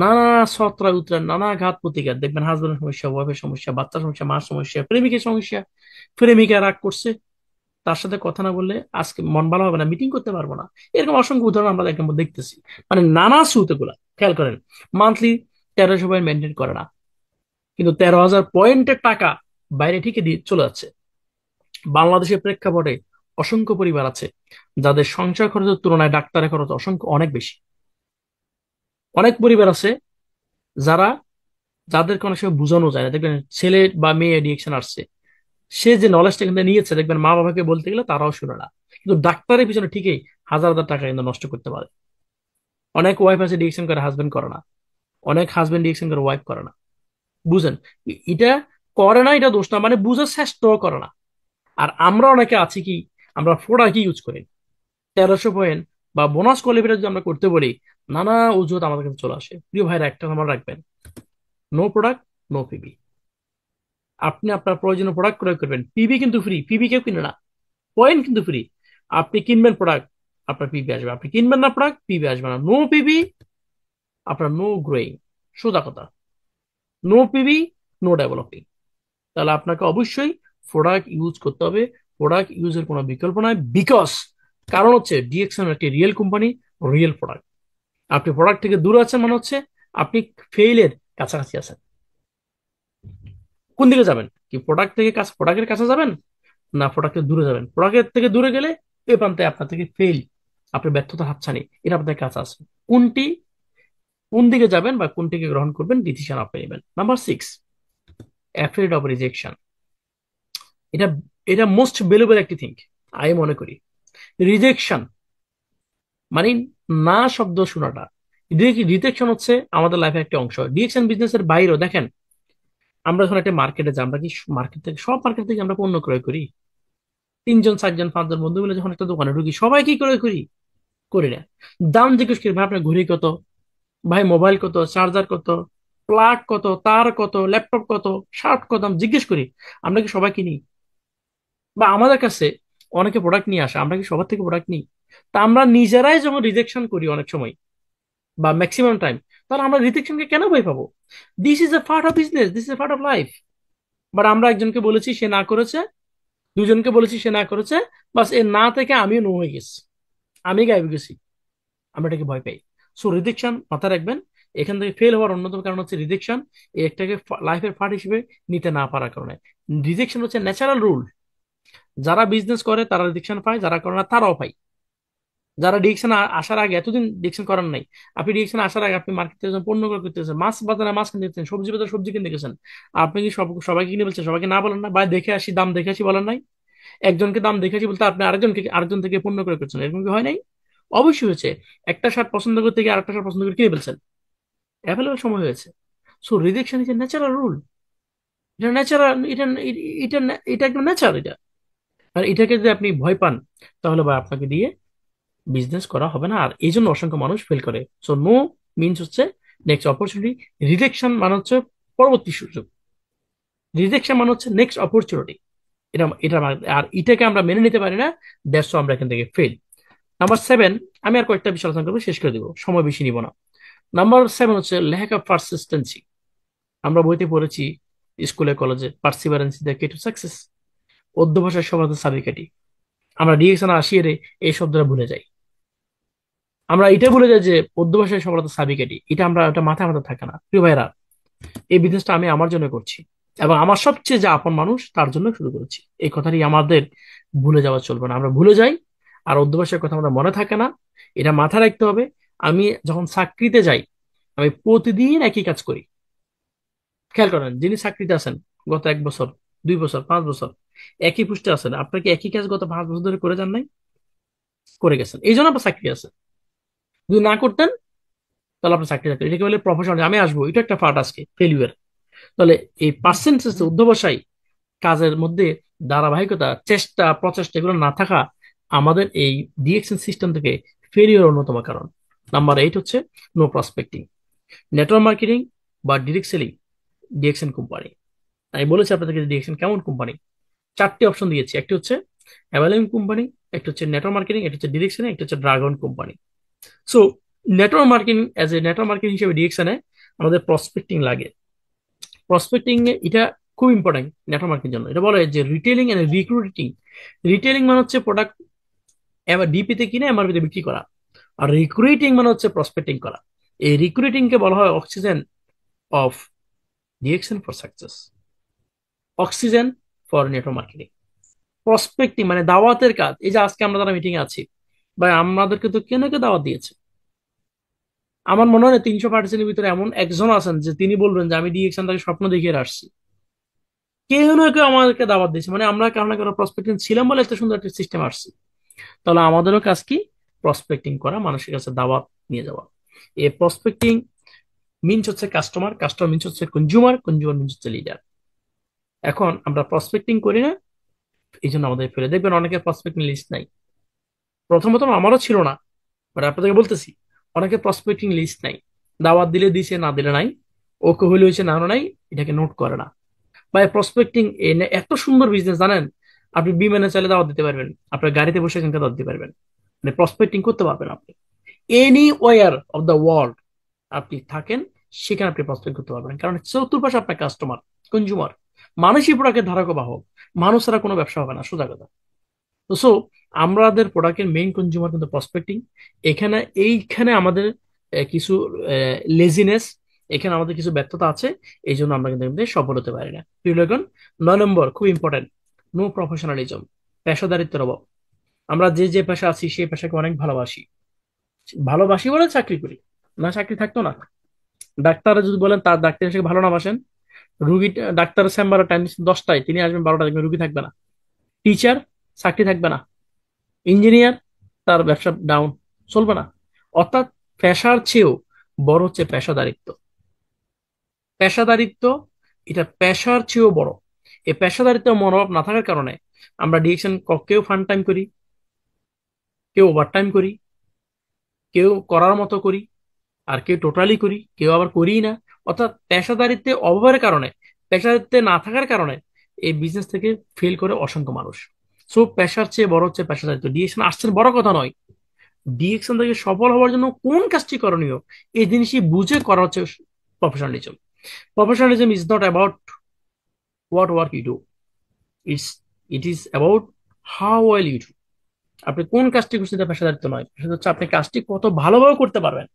নানা ছত্রা উতরা, নানা ঘাত প্রতিঘাত দেখবেন, হাজবেন্ডের সমস্যা, ওয়াইফের সমস্যা, বাচ্চার সমস্যা, মার সমস্যা, প্রেমিকের সমস্যা, প্রেমিকা রাগ করছে, তার সাথে কথা না বললে আজকে মন ভালো হবে না, মিটিং করতে পারবো না। এরকম অসংখ্য উদাহরণ আমরা একদম দেখতেছি। মানে নানা সুত গুলা, খেয়াল করেন, মান্থলি 1300 পয়েন্ট মেনটেন করে না, কিন্তু 13,000 পয়েন্টের টাকা বাইরে ঠিকই দিয়ে চলে যাচ্ছে। বাংলাদেশের প্রেক্ষাপটে অসংখ্য পরিবার আছে যাদের সংসার খরচের তুলনায় ডাক্তারের খরচ অসংখ্য অনেক বেশি। অনেক পরিবার আছে যারা, যাদেরকে অনেক সময় বোঝানো যায় না। দেখবেন ছেলে বা মেয়ে ডিএকশন আসছে, সে যে নলেজটা কিন্তু নিয়েছে, দেখবেন মা বাবাকে বলতে গেলে তারাও শুনে না, কিন্তু ডাক্তারের পিছনে ঠিকই হাজার হাজার টাকা কিন্তু নষ্ট করতে পারে। অনেক ওয়াইফ আছে ডিএকশন করে, হাজবেন্ড করে না। অনেক হাজবেন্ড ডিএকশন করে, ওয়াইফ করে না। বুঝেন, এটা করে না, এটা দোষ না, মানে বুঝার চেষ্টাও করে না। আর আমরা অনেকে আছি কি, আমরা প্রোডাক্ট ইউজ করি 1300 পয়েন্ট বা বোনাস কোয়ালিফায়ার যদি আমরা করতে বলি, নানা অজুহাত আমাদের কাছে চলে আসে। প্রিয় ভাইরা, একটা নাম্বার রাখবেন, নো প্রোডাক্ট নো পিবি। আপনি আপনার প্রয়োজনীয় প্রোডাক্ট ক্রয় করবেন, পিবি কিন্তু ফ্রি, পিবি কেউ কিনে না, পয়েন্ট কিন্তু ফ্রি। আপনি কিনবেন প্রোডাক্ট, আপনার পিবি আসবে, আপনি কিনবেন না প্রোডাক্ট, পিবি আসবে না। নো পিবি, আপনার নো গ্রোয়িং, সোজা কথা। No PB, no developing. তাহলে আপনাকে অবশ্যই প্রোডাক্ট ইউজ করতে হবে, প্রোডাক্ট ইউজের কোনো বিকল্প নাই। বিকজ কারণ হচ্ছে ডিএক্সএন একটি রিয়েল কোম্পানি, রিয়েল প্রোডাক্ট। আপনি প্রোডাক্ট থেকে দূরে আছেন মানে হচ্ছে আপনি ফেইলের কাছাকাছি আছেন। কোন দিকে যাবেন, কি প্রোডাক্ট থেকে কাছে, প্রোডাক্টের কাছে যাবেন, না প্রোডাক্টের দূরে যাবেন? প্রোডাক্টের থেকে দূরে গেলে এই প্রান্তে আপনার থেকে ফেল, আপনার ব্যর্থতা হাতছানি, এটা আপনার কাছে আছে। কোনটি, কোন দিকে যাবেন বা কোনটিকে গ্রহণ করবেন, ডিসিশন আপনি নেবেন। Number 6, afraid of rejection. এটা এটা মোস্ট ভ্যালুয়েবল একটি থিং আমি মনে করি। রিজেকশন মানে না শব্দ শোনাটা। রিজেকশন হচ্ছে আমাদের লাইফের একটা অংশ। ডিএকশন বিজনেসের বাইরেও দেখেন, আমরা যখন একটা মার্কেটে যাই, আমরা কি মার্কেট থেকে, সব মার্কেট থেকে আমরা পণ্য ক্রয় করি? 3 জন 4 জন 5 জন বন্ধু মিলে যখন একটা দোকানে ঢুকি, সবাই কি ক্রয় করি? করি না। দাম জিজ্ঞেস করি, ভাই আপনার ঘড়ি কত, ভাই মোবাইল কত, চার্জার কত, প্লাগ কত, তার কত, ল্যাপটপ কত, শার্ট কত, দাম জিজ্ঞেস করি। আমরা কি সবাই কিনি? বা আমাদের কাছে অনেকে প্রোডাক্ট নিয়ে আসে, আমরা কি সবার থেকে প্রোডাক্ট নিই? তা আমরা নিজেরাই যখন রিজেকশন করি অনেক সময় বা ম্যাক্সিমাম টাইম, তাহলে আমরা রিজেকশনকে কেন ভয় পাবো? This is a part of business, this is a part of life. But আমরা একজনকে বলেছি, সে না করেছে, দুজনকে বলেছি, সে না করেছে, বাস এর না থেকে আমিও নো হয়ে গেছি, আমি গাইবে গেছি। আমরা এটাকে ভয় পাই। সো রিজেকশন মাথায় রাখবেন। এখান থেকে ফেল হওয়ার অন্যতম কারণ হচ্ছে রিজেকশন, একটাকে লাইফের পার্ট হিসেবে নিতে না পারার কারণে। রিজেকশন হচ্ছে ন্যাচারাল রুল। যারা বিজনেস করে তারা রিজেকশন পায়, যারা করে না তারাও পায়। যারা ডিরেকশন আসার আগে, এতদিন ডিরেকশন করার নাই, আপনি ডিরেকশন আসার আগে আপনি মার্কেট থেকে পণ্য ক্রয় করতে গেছেন, মাছ বাজারে মাছ কিনতে গেছেন, সবজি বাজারে সবজি কিনতে গেছেন, আপনি কি সবাইকে কিনে বলছেন? সবাইকে না বলেন না, ভাই দেখে আসি, দাম দেখে আসি বলেন নাই? একজনকে দাম দেখে আসি বলতে আপনি আরেকজন থেকে পণ্য ক্রয় করছেন, এরকম কি হয় নাই? অবশ্যই হয়েছে। একটা শার্ট পছন্দ করতে গিয়ে আরেকটা শার্ট পছন্দ করে কিনে ফেলছেন, অ্যাভেলেবল সময় হয়েছে। So rejection is a natural rule. এটা ন্যাচারাল, এটা এটা একদম ন্যাচারাল এটা। আর এটাকে যদি আপনি ভয় পান, তাহলে ভাই আপনাকে দিয়ে বিজনেস করা হবে না। আর এই জন্য অসংখ্য মানুষ ফেল করে। সো নো মিনস হচ্ছে নেক্সট অপরচুনিটি, রিজেকশন মানে হচ্ছে পরবর্তী সুযোগ, রিজেকশন মানে হচ্ছে নেক্সট অপরচুনিটি। এটা আর এটাকে আমরা মেনে নিতে পারি না, দ্যাটস আমরা এখান থেকে ফেল। নাম্বার 7, আমি আর কয়েকটা বিষয় আলোচনা করবো, শেষ করে দিব, সময় বেশি নিব না। নাম্বার 7 হচ্ছে ল্যাক অফ পারসিস্টেন্সি। আমরা বইতে পড়েছি, স্কুলে কলেজে, perseverance the key to success. অধ্যবসায় সফলতার চাবিকাঠি। আমরা ডিরেকশন আসিয়ে এই শব্দটা ভুলে যাই। আমরা এটা ভুলে যাই যে অধ্যবসায় সফলতার চাবিকাঠি, এটা আমরা, ওটা মাথায় আমাদের থাকে না। প্রিয় ভাইরা, এই বিজনেসটা আমি আমার জন্য করছি এবং আমার সবচেয়ে যে আপন মানুষ তার জন্য শুরু করেছি, এই কথাটি আমাদের ভুলে যাওয়া চলবে না। আমরা ভুলে যাই আর অধ্যবসায়ের কথা আমাদের মনে থাকে না, এটা মাথায় রাখতে হবে। আমি যখন চাকরিতে যাই, আমি প্রতিদিন একই কাজ করি। খেয়াল করেন, যিনি চাকরিতে আছেন গত 1 বছর, 2 বছর, 5 বছর একই পোস্টে আছেন, আপনার কি একই কাজ গত 5 বছর ধরে করে যান নাই? করে গেছেন, এই জন্য আপনার চাকরি আছে। যদি না করতেন, তাহলে আপনার চাকরি থাকতো। এটাকে বলে প্রফেশনাল, আমি আসবো, এটা একটা পার্ট আজকে ফেলিউর। তাহলে এই পার্সেন্টেজ, অধ্যবসায়, কাজের মধ্যে ধারাবাহিকতা, চেষ্টা প্রচেষ্টা, এগুলো না থাকা আমাদের এই ডিএকশন সিস্টেম থেকে ফেলিওর অন্যতম কারণ। নাম্বার 8 হচ্ছে নো প্রসপেক্টিং। নেটওয়ার্ক মার্কেটিং বা ডিরেক্ট সেলিং, ডিএকশন কোম্পানি। আমি বলেছি আপনাদেরকে ডিরেকশন কেমন কোম্পানি, 4টি অপশন দিয়েছি। একটি হচ্ছে অ্যাভালিং কোম্পানি, একটা হচ্ছে নেটওয়ার্ক মার্কেটিং, একটা হচ্ছে ডিরেকশন, একটা হচ্ছে dragon company. So network marketing, as a network marketing হিসেবে ডিরেকশনে আমাদের প্রসপেক্টিং লাগে। প্রসপেক্টিং এটা খুব ইম্পর্টেন্ট নেটওয়ার্ক মার্কেটিং জন্য। এটা বলে যে রিটেলিং এন্ড রিক্রুটিং। রিটেলিং মানে হচ্ছে প্রোডাক্ট এবার ডিপিতে কিনে এমআরপিতে বিক্রি করা, আর রিক্রুটিং মানে হচ্ছে প্রসপেক্টিং করা। এই রিক্রুটিং কে বলা হয় oxygen of direction for success, oxygen for network marketing. Prospecting মানে দাওয়াতের কাজ। এই যে আজকে আমরা যারা মিটিং এ আছি, ভাই আমাদেরকে তো কেন কে দাওয়াত দিয়েছে? আমার মনে হয় না 300 পার্টিসিপেন্টের ভিতরে এমন একজন আছেন যে তিনি বলবেন যে আমি ডিরেকশন থেকে স্বপ্ন দেখিয়ে আসছি। কেউ না কেউ আমাদেরকে দাওয়াত দিয়েছে, মানে আমরা কারো না কারো প্রসপেক্টিং ছিলাম বলে এত সুন্দর একটা সিস্টেম আসছে। তাহলে আমাদেরও কাজ কি? প্রসপেক্টিং করা, মানুষের কাছে দাওয়াত নিয়ে যাওয়া। এই প্রসপেক্টিং মিনস হচ্ছে কাস্টমার, কাস্টমার মিনস হচ্ছে কনজিউমার, কনজিউমার মিনস হচ্ছে লিডার। এখন আমরা প্রসপেক্টিং করি না, এই জন্য আমাদের ফেলে দেখবেন অনেকের প্রসপেক্টিং লিস্ট নাই। প্রথমত আমারও ছিল না, বাট আপনাদেরকে বলতেছি অনেকের প্রসপেক্টিং লিস্ট নাই। দাওয়াত দিলে দিছে, না দিলে নাই, ওকে হইলে হয়েছে, না হলে নাই, এটাকে নোট করে না। বা প্রসপেক্টিং এত সুন্দর বিজনেস জানেন, আপনি বিমানে চাইলে দাওয়াত দিতে পারবেন, আপনার গাড়িতে বসে এখানকার দাওয়াত দিতে পারবেন, মানে প্রসপেক্টিং করতে পারবেন আপনি anywhere of the world আপনি থাকেন, সেখানে আপনি প্রসপেক্ট করতে পারবেন, কারণ চতুর্পাশে আপনার কাস্টমার, কনজিউমার, মানুষই প্রোডাক্টের ধারক ও বাহক। মানুষ ছাড়া কোনো ব্যবসা হবে না, সোজা কথা। তো সো আমাদের প্রোডাক্টের মেইন কনজিউমার কিন্তু প্রসপেক্টিং। এখানে এইখানে আমাদের কিছু লেজিনেস, এখানে আমাদের কিছু ব্যর্থতা আছে, এই জন্য আমরা কিন্তু এমনিতে সফল হতে পারি না। প্রিয়গণ, 9 নম্বর খুব ইম্পর্টেন্ট, নো প্রফেশনালিজম, পেশাদারিত্বের অভাব। আমরা যে যে পেশা আছি সেই পেশাকে অনেক ভালোবাসি, ভালোবাসি বলে চাকরি করি, না চাকরি থাকতো না। ডাক্তার যদি বলেন তার ডাক্তার হিসেবে ভালো না বাসেন, রুগী, ডাক্তারের চেম্বারের টাইম 10টায়, তিনি আসবেন 12টা, দেখবেন রুগী থাকবে না। টিচার, চাকরি থাকবে না। ইঞ্জিনিয়ার, তার ব্যবসা ডাউন, চলবে না। অর্থাৎ পেশার চেয়েও বড় হচ্ছে পেশাদারিত্ব। পেশাদারিত্ব, এটা পেশার চেয়েও বড়। এই পেশাদারিত্ব মনোভাব না থাকার কারণে আমরা ডিরেকশন, কেউ ফান টাইম করি, কেউ ওভার টাইম করি, কেউ করার মতো করি, আর কেউ টোটালি করি, কেউ আবার করিই না। অর্থাৎ পেশাদারিত্বে অভাবের কারণে, পেশাদারিত্বে না থাকার কারণে এই বিজনেস থেকে ফেল করে অসংখ্য মানুষ। সো পেশার চেয়ে বড় হচ্ছে পেশাদারিত্ব। ডিরেকশন আসছেন বড় কথা নয়, ডিএকশন থেকে সফল হওয়ার জন্য কোন কাজটি করণীয় এই জিনিসই বুঝে করা হচ্ছে professionalism. Professionalism is not about what work you do, it is about how well you do. আপনি কোন কাজটি করছেন এটা পেশাদারিত্ব নয়, সেটা হচ্ছে আপনি কাজটি কত ভালোভাবে করতে পারবেন,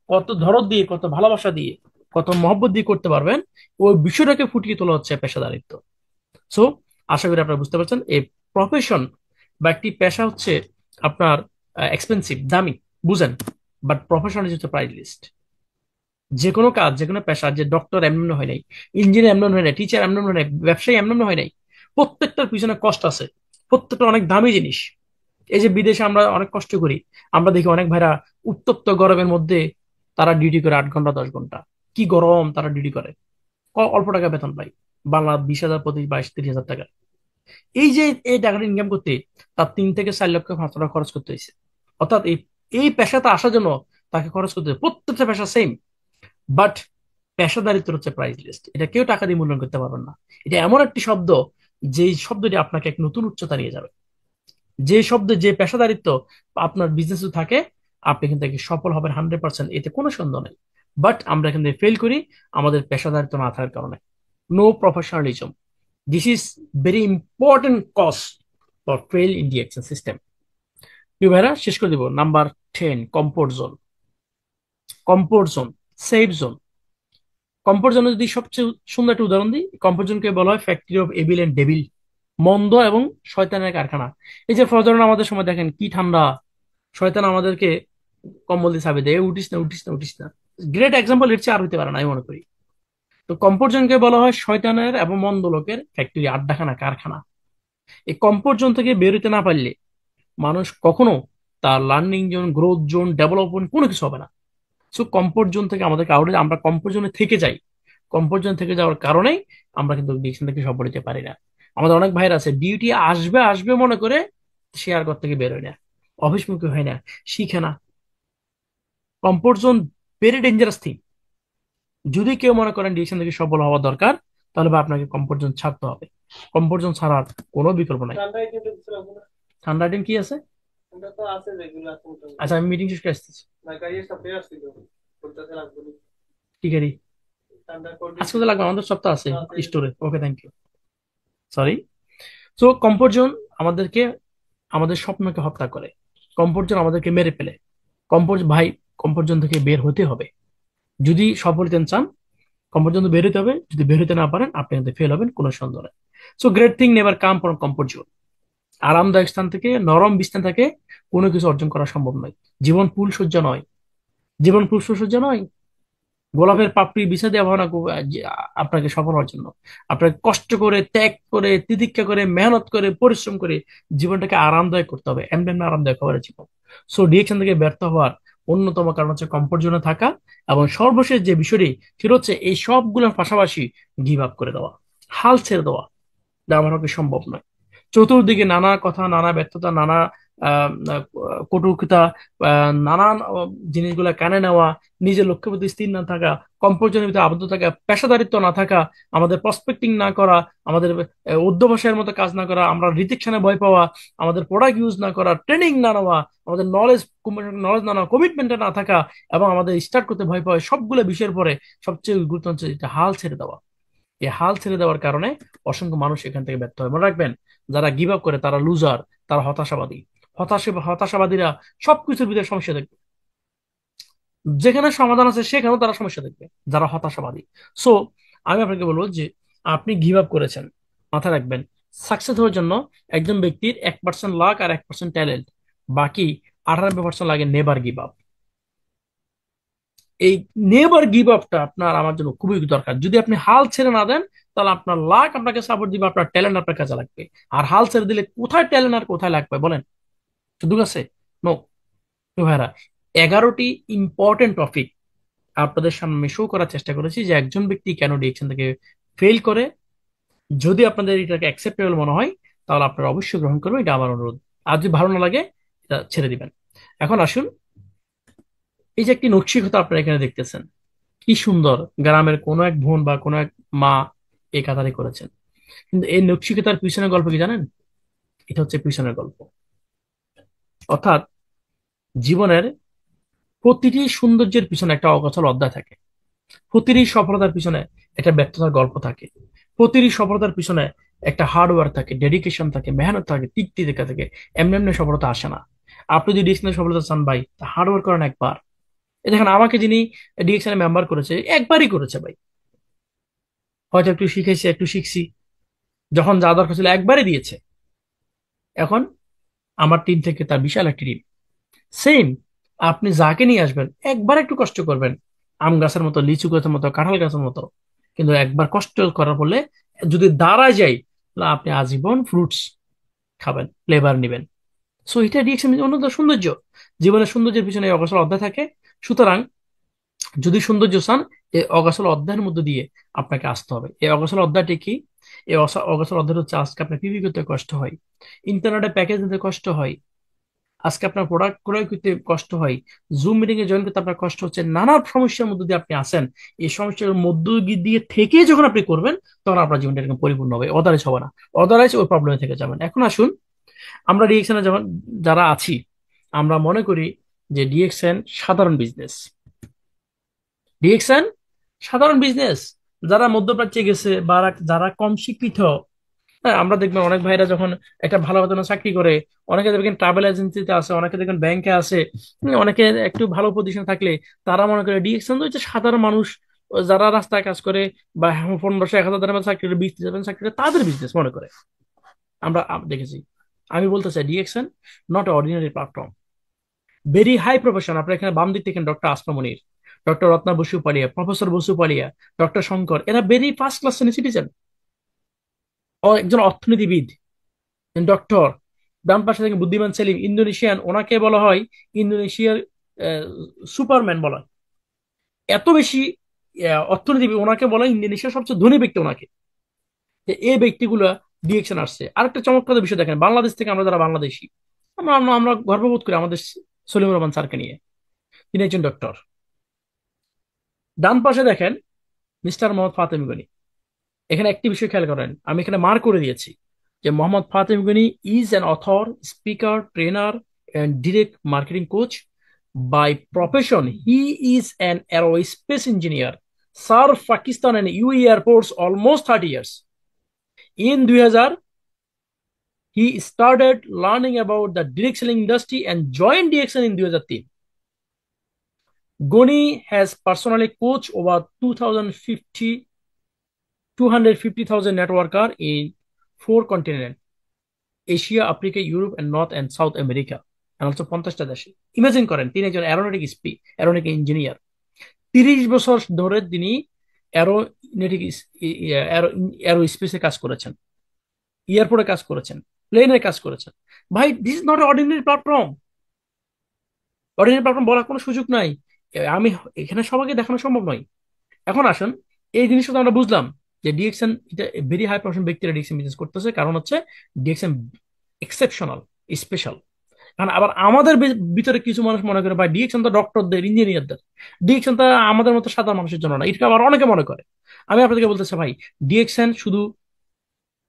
কত ধরত দিয়ে, কত ভালোবাসা দিয়ে, কত মহব্বত দিয়ে করতে পারবেন, ওই বিষয়টাকে ফুটিয়ে তোলা হচ্ছে পেশাদারিত্ব। সো আশা করি আপনারা বুঝতে পারছেন, এই প্রফেশন বা একটি পেশা হচ্ছে আপনার এক্সপেন্সিভ, দামি, বুঝেন, বাট প্রফেশনাল হচ্ছে প্রাইস লিস্ট। যে কোনো কাজ, যে কোনো পেশা, যে ডক্টর এমন হয় নাই, ইঞ্জিনিয়ার এমন হয় নাই, টিচার এমন হয় নাই, ব্যবসায়ী এমন হয় নাই, প্রত্যেকটার পিছনে কষ্ট আছে, প্রত্যেকটা অনেক দামি জিনিস। এই যে বিদেশে আমরা অনেক কষ্ট করি, আমরা দেখি অনেক ভাইরা উত্তপ্ত গরমের মধ্যে তারা ডিউটি করে 8 ঘন্টা 10 ঘন্টা, কি গরম, তারা ডিউটি করে, অল্প টাকা বেতন পায়, বাংলা 20,000, প্রতি 22-30,000 টাকা। এই যে এই টাকাটা ইনকাম করতে তার 3 থেকে 4 লক্ষ 5 টাকা খরচ করতে হয়েছে। অর্থাৎ এই এই পেশাতে আসার জন্য তাকে খরচ করতে হয়েছে। প্রত্যেকটা পেশা সেম, বাট পেশাদারিত্ব হচ্ছে প্রাইস লিস্ট, এটা কেউ টাকা দিয়ে মূল্যায়ন করতে পারবেন না। এটা এমন একটি শব্দ, যে শব্দটি আপনাকে এক নতুন উচ্চতা নিয়ে যাবে। যে শব্দে, যে পেশাদারিত্ব আপনার বিজনেস থাকে, আপনি কিন্তু একে সফল হবেন 100%, এতে কোনো সন্দেহ নেই। বাট আমরা এখান থেকে ফেল করি আমাদের পেশাদারিত্ব না থাকার কারণে। No professionalism, this is very important cause for fail in the action system. প্রিয় ভাইরা, শেষ করে দিব। Number 10, comfort zone. Comfort zone, safe zone. Comfort জোনে যদি সবচেয়ে সুন্দর একটা উদাহরণ দিই, কমফোর্ট জোনকে বলা হয় factory of evil and devil, মন্দ এবং শয়তানের কারখানা। এই যে ফজরের আমাদের সময় দেখেন কি ঠান্ডা, শয়তান আমাদেরকে কম্বল দিয়ে চাবি দেয়, উঠিস না, উঠিস না, উঠিস না। গ্রেট এক্সাম্পল এর চেয়ে আর হইতে পারে না, আমি মনে করি। তো কমফোর্ট জোনকে বলা হয় শয়তানের এবং মন্দ লোকের ফ্যাক্টরি, আড্ডাখানা, কারখানা। এই কমফোর্ট জোন থেকে বের হতে না পারলে মানুষ কখনো তার learning zone, growth zone, development কোনো কিছু হবে না। সো কমফোর্ট জোন থেকে আমাদেরকে আউট, আমরা কমফোর্ট জোনে থেকে যাই। কমফোর্ট জোন থেকে যাওয়ার কারণেই আমরা কিন্তু ডিসিশন থেকে সফল হতে পারি না। আমাদের অনেক ভাইরা আছে ডিউটি আসবে আসবে মনে করে সে আর ঘর থেকে বের হয় না, অফিসমুখী হয় না, শিখে না। Comfort zone very dangerous thing. যদি কেউ মনে করেন ডিসিশন থেকে সফল হওয়া দরকার, তাহলে বা আপনাকে কমফোর্ট জোন ছাড়তে হবে। কমফোর্ট জোন ছাড়ার কোনো বিকল্প নাই। ঠান্ডা আইটেম কি আছে? আচ্ছা, আমি মিটিং শেষ করে আসতেছি। ঠিক আছে, আজকে তো লাগবে, আমাদের সপ্তাহ আছে স্টোরে। Okay, thank you. Sorry. So comfort zone আমাদেরকে, আমাদের স্বপ্নকে হত্যা করে। কমফোর্ট জোন আমাদেরকে মেরে ফেলে। কমফোর্ট ভাই, কমফোর্ট জোন থেকে বের হতে হবে যদি সফল হতে চান। কমফোর্ট জোন বের হতে হবে, যদি বের হতে না পারেন আপনি কিন্তু ফেল হবেন, কোনো সন্দেহ নেই। So great thing never come from comfort zone. আরামদায়ক স্থান থেকে, নরম বিস্তার থেকে কোনো কিছু অর্জন করা সম্ভব নয়। জীবন ফুলশয্যা নয়, জীবন ফুলশয্যা নয়। গোলাপের পাপড়ি বিছা দেওয়া হয় না আপনাকে সফল হওয়ার জন্য। আপনাকে কষ্ট করে, ত্যাগ করে, তিতিক্ষা করে, মেহনত করে, পরিশ্রম করে জীবনটাকে আরামদায়ক করতে হবে। এমনি এমনি আরামদায়ক হওয়ার জীবন। সো ডিরেকশন থেকে ব্যর্থ হওয়ার অন্যতম কারণ হচ্ছে কমফোর্ট জোনে থাকা, এবং সর্বশেষ যে বিষয়টি সেটা হচ্ছে এই সবগুলোর পাশাপাশি গিভ আপ করে দেওয়া, হাল ছেড়ে দেওয়া, যা আমার পক্ষে সম্ভব নয়। চতুর্দিকে নানা কথা, নানা ব্যর্থতা, নানা কটুকতা, নানান জিনিসগুলা কানে নেওয়া, নিজের লক্ষ্যের প্রতি স্থির না থাকা, কমফোর্ট জোনের ভিতরে আবদ্ধ থাকা, পেশাদারিত্ব না থাকা, আমাদের প্রসপেক্টিং না করা, আমাদের অধ্যবসায়ের মতো কাজ না করা, আমরা রিজেকশনে ভয় পাওয়া, আমাদের প্রোডাক্ট ইউজ না করা, ট্রেনিং না নেওয়া, আমাদের নলেজ না নেওয়া, কমিটমেন্টে না থাকা, এবং আমাদের স্টার্ট করতে ভয় পাওয়া, সবগুলো বিষয়ের পরে সবচেয়ে গুরুত্ব হচ্ছে যেটা হাল ছেড়ে দেওয়া। এই হাল ছেড়ে দেওয়ার কারণে অসংখ্য মানুষ এখান থেকে ব্যর্থ হয়। মনে রাখবেন, যারা গিভ আপ করে তারা লুজার, তারা হতাশাবাদী। হতাশাবাদীরা সবকিছুর ভিতরে সমস্যা দেখবে, যেখানে সমাধান আছে সেখানেও তারা সমস্যা দেখবে, যারা হতাশাবাদী। সো আমি আপনাকে বলবো যে আপনি গিভ আপ করেছেন, মাথায় রাখবেন, সাকসেস হওয়ার জন্য একজন ব্যক্তির 1% লাক আর 1% ট্যালেন্ট, বাকি 98% লাগে নেভার গিভ আপ। এই নেভার গিভ আপটা আপনার আমার জন্য খুবই দরকার। যদি আপনি হাল ছেড়ে না দেন, তাহলে আপনার লাক আপনাকে সাপোর্ট দিবে, আপনার ট্যালেন্ট আপনার কাছে লাগবে। আর হাল ছেড়ে দিলে কোথায় ট্যালেন্ট আর কোথায় লাগবে বলেন? শুধু কাছে নো। তো ভাইরা, 11টি ইম্পর্টেন্ট টপিক আপনাদের সামনে শো করার চেষ্টা করেছি যে একজন ব্যক্তি কেন ডিএকশন থেকে ফেল করে। যদি আপনাদের এটাকে অ্যাকসেপ্টেবল মনে হয়, তাহলে আপনারা অবশ্যই গ্রহণ করবেন, এটা আমার অনুরোধ। আর যদি ভালো না লাগে, এটা ছেড়ে দিবেন। এখন আসুন, এই যে একটি নকশিকাঁথা আপনারা এখানে দেখতেছেন, কি সুন্দর, গ্রামের কোনো এক বোন বা কোনো এক মা এই কাতারে করেছেন। কিন্তু এই নকশিকাতার পিছনের গল্প কি জানেন? এটা হচ্ছে পিছনের গল্প। অর্থাৎ জীবনের প্রতিটি সৌন্দর্যের পিছনে একটা অগোছালো অধ্যায় থাকে, প্রতিটি সফলতার পিছনে একটা ব্যর্থতার গল্প থাকে, প্রতিটি সফলতার পিছনে একটা হার্ডওয়ার্ক থাকে, ডেডিকেশন থাকে, মেহনত থাকে, তৃপ্তি দেখা থাকে। এমনি এমনি সফলতা আসে না। আপনি যদি ডিএকশনের সফলতা চান ভাই, হার্ডওয়ার্ক করেন একবার। এই দেখেন, আমাকে যিনি ডিএকশনে মেম্বার করেছে, একবারই করেছে ভাই। হয়তো একটু শিখেছি, একটু শিখছি, যখন যা দরকার ছিল একবারে দিয়েছে। এখন আমার টিম থেকে তার বিশাল একটি টিম। সেম, আপনি যাকে নিয়ে আসবেন একবার একটু কষ্ট করবেন, আম গাছের মতো, লিচু গাছের মতো, কাঁঠাল গাছের মতো। কিন্তু একবার কষ্ট করার ফলে যদি দাঁড়ায় যায়, তাহলে আপনি আজীবন ফ্রুটস খাবেন, ফ্লেভার নিবেন। সো এটা রিয়েকশন অন্য সৌন্দর্য। জীবনের সৌন্দর্যের পিছনে এই অগোছালো অধ্যায় থাকে। সুতরাং যদি সৌন্দর্য চান, এই অগোছালো অধ্যায়ের মধ্যে দিয়ে আপনাকে আসতে হবে। এই অগোছালো অধ্যায়টি কি? এই অগোছালো অধ্যায় হচ্ছে, আজকে আপনার পিভি করতে কষ্ট হয়, ইন্টারনেটে প্যাকেজ নিতে কষ্ট হয়, আজকে আপনার প্রোডাক্ট ক্রয় করতে কষ্ট হয়, জুম মিটিং এ জয়েন করতে আপনার কষ্ট হচ্ছে, নানা সমস্যার মধ্যে দিয়ে আপনি আছেন। এই সমস্যার মধ্য দিয়ে থেকে যখন আপনি করবেন, তখন আপনার জীবনটা এরকম পরিপূর্ণ হবে, অদারেজ হবে না। অদারেজ ওই প্রবলেমে থেকে যাবেন। এখন আসুন, আমরা ডিএক্সএন যেমন যারা আছি, আমরা মনে করি যে ডিএক্সএন সাধারণ বিজনেস। ডিএক্সএন সাধারণ বিজনেস। যারা মধ্যপ্রাচ্যে গেছে বা যারা কম শিক্ষিত, হ্যাঁ, আমরা দেখবেন অনেক ভাইরা যখন একটা ভালো বেতনে চাকরি করে, অনেকে দেখবেন ট্রাভেল এজেন্সিতে আছে, অনেকে দেখবেন ব্যাংকে আছে, অনেকে একটু ভালো পজিশন থাকলে তারা মনে করে ডিএকশন তো হচ্ছে সাধারণ মানুষ, যারা রাস্তায় কাজ করে বা 1500 1000 টাকার চাকরি করে, 20 30 চাকরি করে, তাদের বিজনেস মনে করে। আমরা দেখেছি। আমি বলতে চাই the action not ordinary platform, very high profession. আপনার এখানে বাম দিক থেকে doctor Asma Monir, doctor Ratna Basu Palia, professor Basu Palia, doctor Shankar, এরা ভেরি ফার্স্ট ক্লাস সিটিজেন। একজন অর্থনীতিবিদ, ডক্টর। ডান পাশে থেকে বুদ্ধিমান সেলিম, ইন্দোনেশিয়ান, ওনাকে বলা হয় ইন্দোনেশিয়ার সুপারম্যান বলা হয়। এত বেশি অর্থনীতিবিদ, ওনাকে বলা হয় ইন্দোনেশিয়ার সবচেয়ে ধনী ব্যক্তি ওনাকে। এই ব্যক্তিগুলো ডিরেকশন আসছে। আরেকটা চমৎকার বিষয় দেখেন, বাংলাদেশ থেকে আমরা যারা বাংলাদেশি, আমরা আমরা আমরা গর্ববোধ করি আমাদের সলিমুর রহমান স্যারকে নিয়ে। তিনি একজন ডক্টর। ডান পাশে দেখেন মিস্টার মোহাম্মদ ফাতেমি গনি। এখানে একটি বিষয় খেয়াল করেন, আমি এখানে মার্ক করে দিয়েছি যে Mohammad Fatem Gani is an author, speaker, trainer and direct marketing coach. By profession he is an aerospace engineer, serve Pakistan and you airports almost 30 years. In 2000, he started learning about the direct selling industry and joined DXN in 2003. Goni has personally coached over 250,000 networker in 4 continents: Asia, Africa, Europe and North and South America, and also 50টা দেশে। Imagine করেন, তিনি একজন aeronautic engineer. 30 বছর ধরে তিনি অ্যারোনেটিক arrow স্পেসে কাজ করেছেন, এয়ারপোর্টে কাজ করেছেন, প্লেনে কাজ করেছেন। ভাই, this is not ordinary platform. Ordinary platform বলার কোনো সুযোগ নাই। আমি এখানে সবাইকে দেখানো সম্ভব নয়। এখন আসুন, এই জিনিসটা তো আমরা বুঝলাম যে ডিএক্সএন এটা ভেরি হাই প্রফেশন ব্যক্তিরা ডিএক্সএন বিজনেস করতেছে, কারণ হচ্ছে ডিএক্সএন এক্সেপশনাল, স্পেশাল। কারণ আবার আমাদের ভিতরে কিছু মানুষ মনে করে ভাই ডিএক্সএন তো ডক্টরদের, ইঞ্জিনিয়ারদের, ডিএক্সএন তো আমাদের মতো সাধারণ মানুষের জন্য না, এটা আবার অনেকে মনে করে। আমি আপনাদেরকে বলতেছি ভাই, ডিএক্সএন শুধু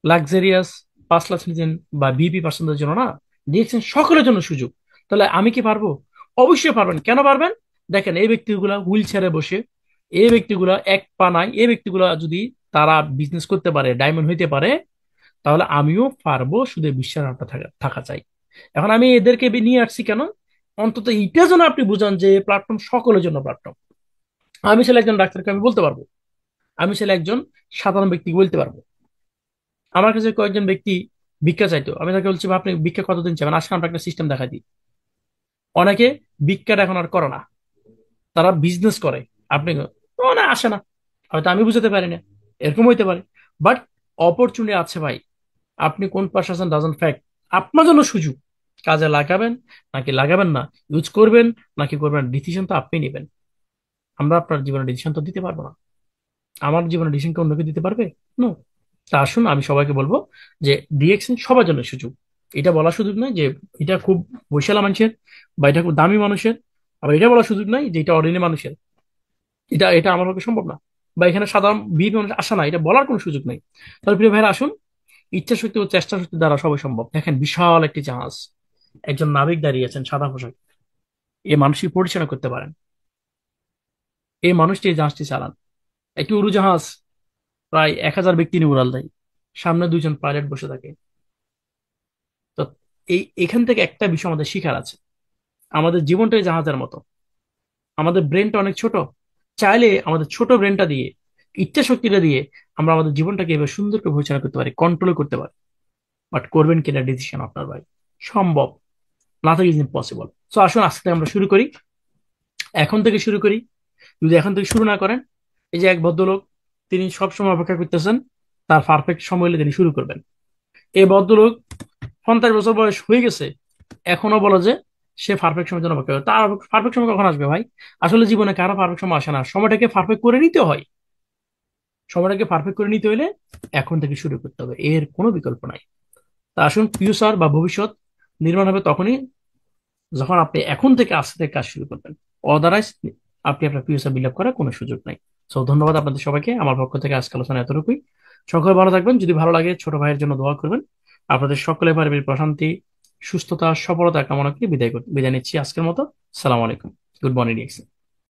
লাক্সারিয়াস পাঁচ লাখ সিটিজেন বা বিপি পার্সনদের জন্য না, ডিএক্সএন সকলের জন্য সুযোগ। তাহলে আমি কি পারবো? অবশ্যই পারবেন। কেন পারবেন? দেখেন, এই ব্যক্তিগুলা হুইল চেয়ারে বসে, এই ব্যক্তিগুলা এক পা নাই, এই ব্যক্তিগুলা যদি তারা বিজনেস করতে পারে, ডায়মন্ড হইতে পারে, তাহলে আমিও পারবো, শুধু বিশ্বাস আপনার থাকা থাকা চাই। এখন আমি এদেরকে নিয়ে আসছি কেন? অন্তত এইটা যেন আপনি বুঝান যে প্ল্যাটফর্ম সকলের জন্য প্ল্যাটফর্ম। আমি ছেলে একজন ডাক্তারকে আমি বলতে পারবো, আমি ছেলে একজন সাধারণ ব্যক্তিকে বলতে পারবো। আমার কাছে কয়েকজন ব্যক্তি ভিক্ষা চাইতো, আমি তাকে বলছি, "ভাই, আপনি ভিক্ষা কতদিন চাইবেন, আজকে আমরা একটা সিস্টেম দেখা দিই।" অনেকে ভিক্ষাটা এখন আর করে না, তারা বিজনেস করে। আপনি মানে আসে না, হয়তো আমি বুঝতে পারি না, এরকম হইতে পারে। বাট অপরচুনিটি আছে ভাই। আপনি কোন পাশে আছেন ডাজন্ট ফ্যাক্ট। আপনার জন্য সুযোগ, কাজে লাগাবেন নাকি লাগাবেন না, ইউজ করবেন নাকি করবেন, ডিসিশন তো আপনি নেবেন। আমরা আপনার জীবনে ডিসিশন তো দিতে পারবো না। আমার জীবনে ডিসিশন অন্য কেউ দিতে পারবে? নো। তা আসুন, আমি সবাইকে বলবো যে ডিএক্সএন সবার জন্য সুযোগ। এটা বলার সুযোগ নাই যে এটা খুব বৈশালা মানুষের বা এটা খুব দামি মানুষের। আবার এটা বলার সুযোগ নাই যে এটা অর্ডিনারি মানুষের। এটা এটা আমার পক্ষে সম্ভব না। বা এখানে সাধারণ ভিড় মানুষ আসা না, এটা বলার কোনো সুযোগ নেই। তাহলে প্রিয় ভাইরা আসুন, ইচ্ছা শক্তি ও চেষ্টা শক্তি দ্বারা সবই সম্ভব। দেখেন, বিশাল একটি জাহাজ, একজন নাবিক দাঁড়িয়ে আছেন সাদা পোশাক, এই মানুষটি পরিচালনা করতে পারেন, এই মানুষটি এই জাহাজটি চালান। একটি উড়োজাহাজ প্রায় 1,000 ব্যক্তি নিয়ে উড়াল দেয়, সামনে দুইজন পাইলট বসে থাকে। তো এখান থেকে একটা বিষয় আমাদের শিখার আছে, আমাদের জীবনটাই জাহাজের মতো। আমাদের ব্রেনটা অনেক ছোট, চাইলে আমাদের ছোট ব্রেনটা দিয়ে, ইচ্ছা শক্তিটা দিয়ে আমরা আমাদের জীবনটাকে এবার সুন্দর করে পরিচালনা করতে পারি, কন্ট্রোল করতে পারি। বাট করবেন কিনা ডিসিশন আপনার ভাই। সম্ভব, নাথিং ইজ ইম্পসিবল। সো আসুন আজকে থেকে আমরা শুরু করি, এখন থেকে শুরু করি। যদি এখন থেকে শুরু না করেন, এই যে এক ভদ্রলোক, তিনি সবসময় অপেক্ষা করতেছেন তার পারফেক্ট সময় হলে তিনি শুরু করবেন। এই ভদ্রলোক 50 বছর বয়স হয়ে গেছে, এখনো বলে যে সে পারফেক্ট সময়ের জন্য অপেক্ষা করে। তার পারফেক্ট সময় কখন আসবে ভাই? আসলে জীবনে কারো পারফেক্ট সময় আসে না, সময়টাকে পারফেক্ট করে নিতে হয়। সময়টাকে পারফেক্ট করে নিতে হলে এখন থেকে শুরু করতে হবে, এর কোনো বিকল্প নাই। তা আসুন, ফিউচার বা ভবিষ্যৎ নির্মাণ হবে তখনই যখন আপনি এখন থেকে আস্তে থেকে কাজ শুরু করবেন। অদারওয়াইজ আপনি আপনার ফিউচার বিল্ড আপ করার কোনো সুযোগ নাই। সো ধন্যবাদ আপনাদের সবাইকে, আমার পক্ষ থেকে আজকে আলোচনা এতটুকুই। সকলে ভালো থাকবেন, যদি ভালো লাগে ছোট ভাইয়ের জন্য দোয়া করবেন। আপনাদের সকলের পারিবারিক প্রশান্তি, সুস্থতা, সফলতা কামনা করে বিদায় নিচ্ছি আজকের মতো। সালাম আলাইকুম। Good morning.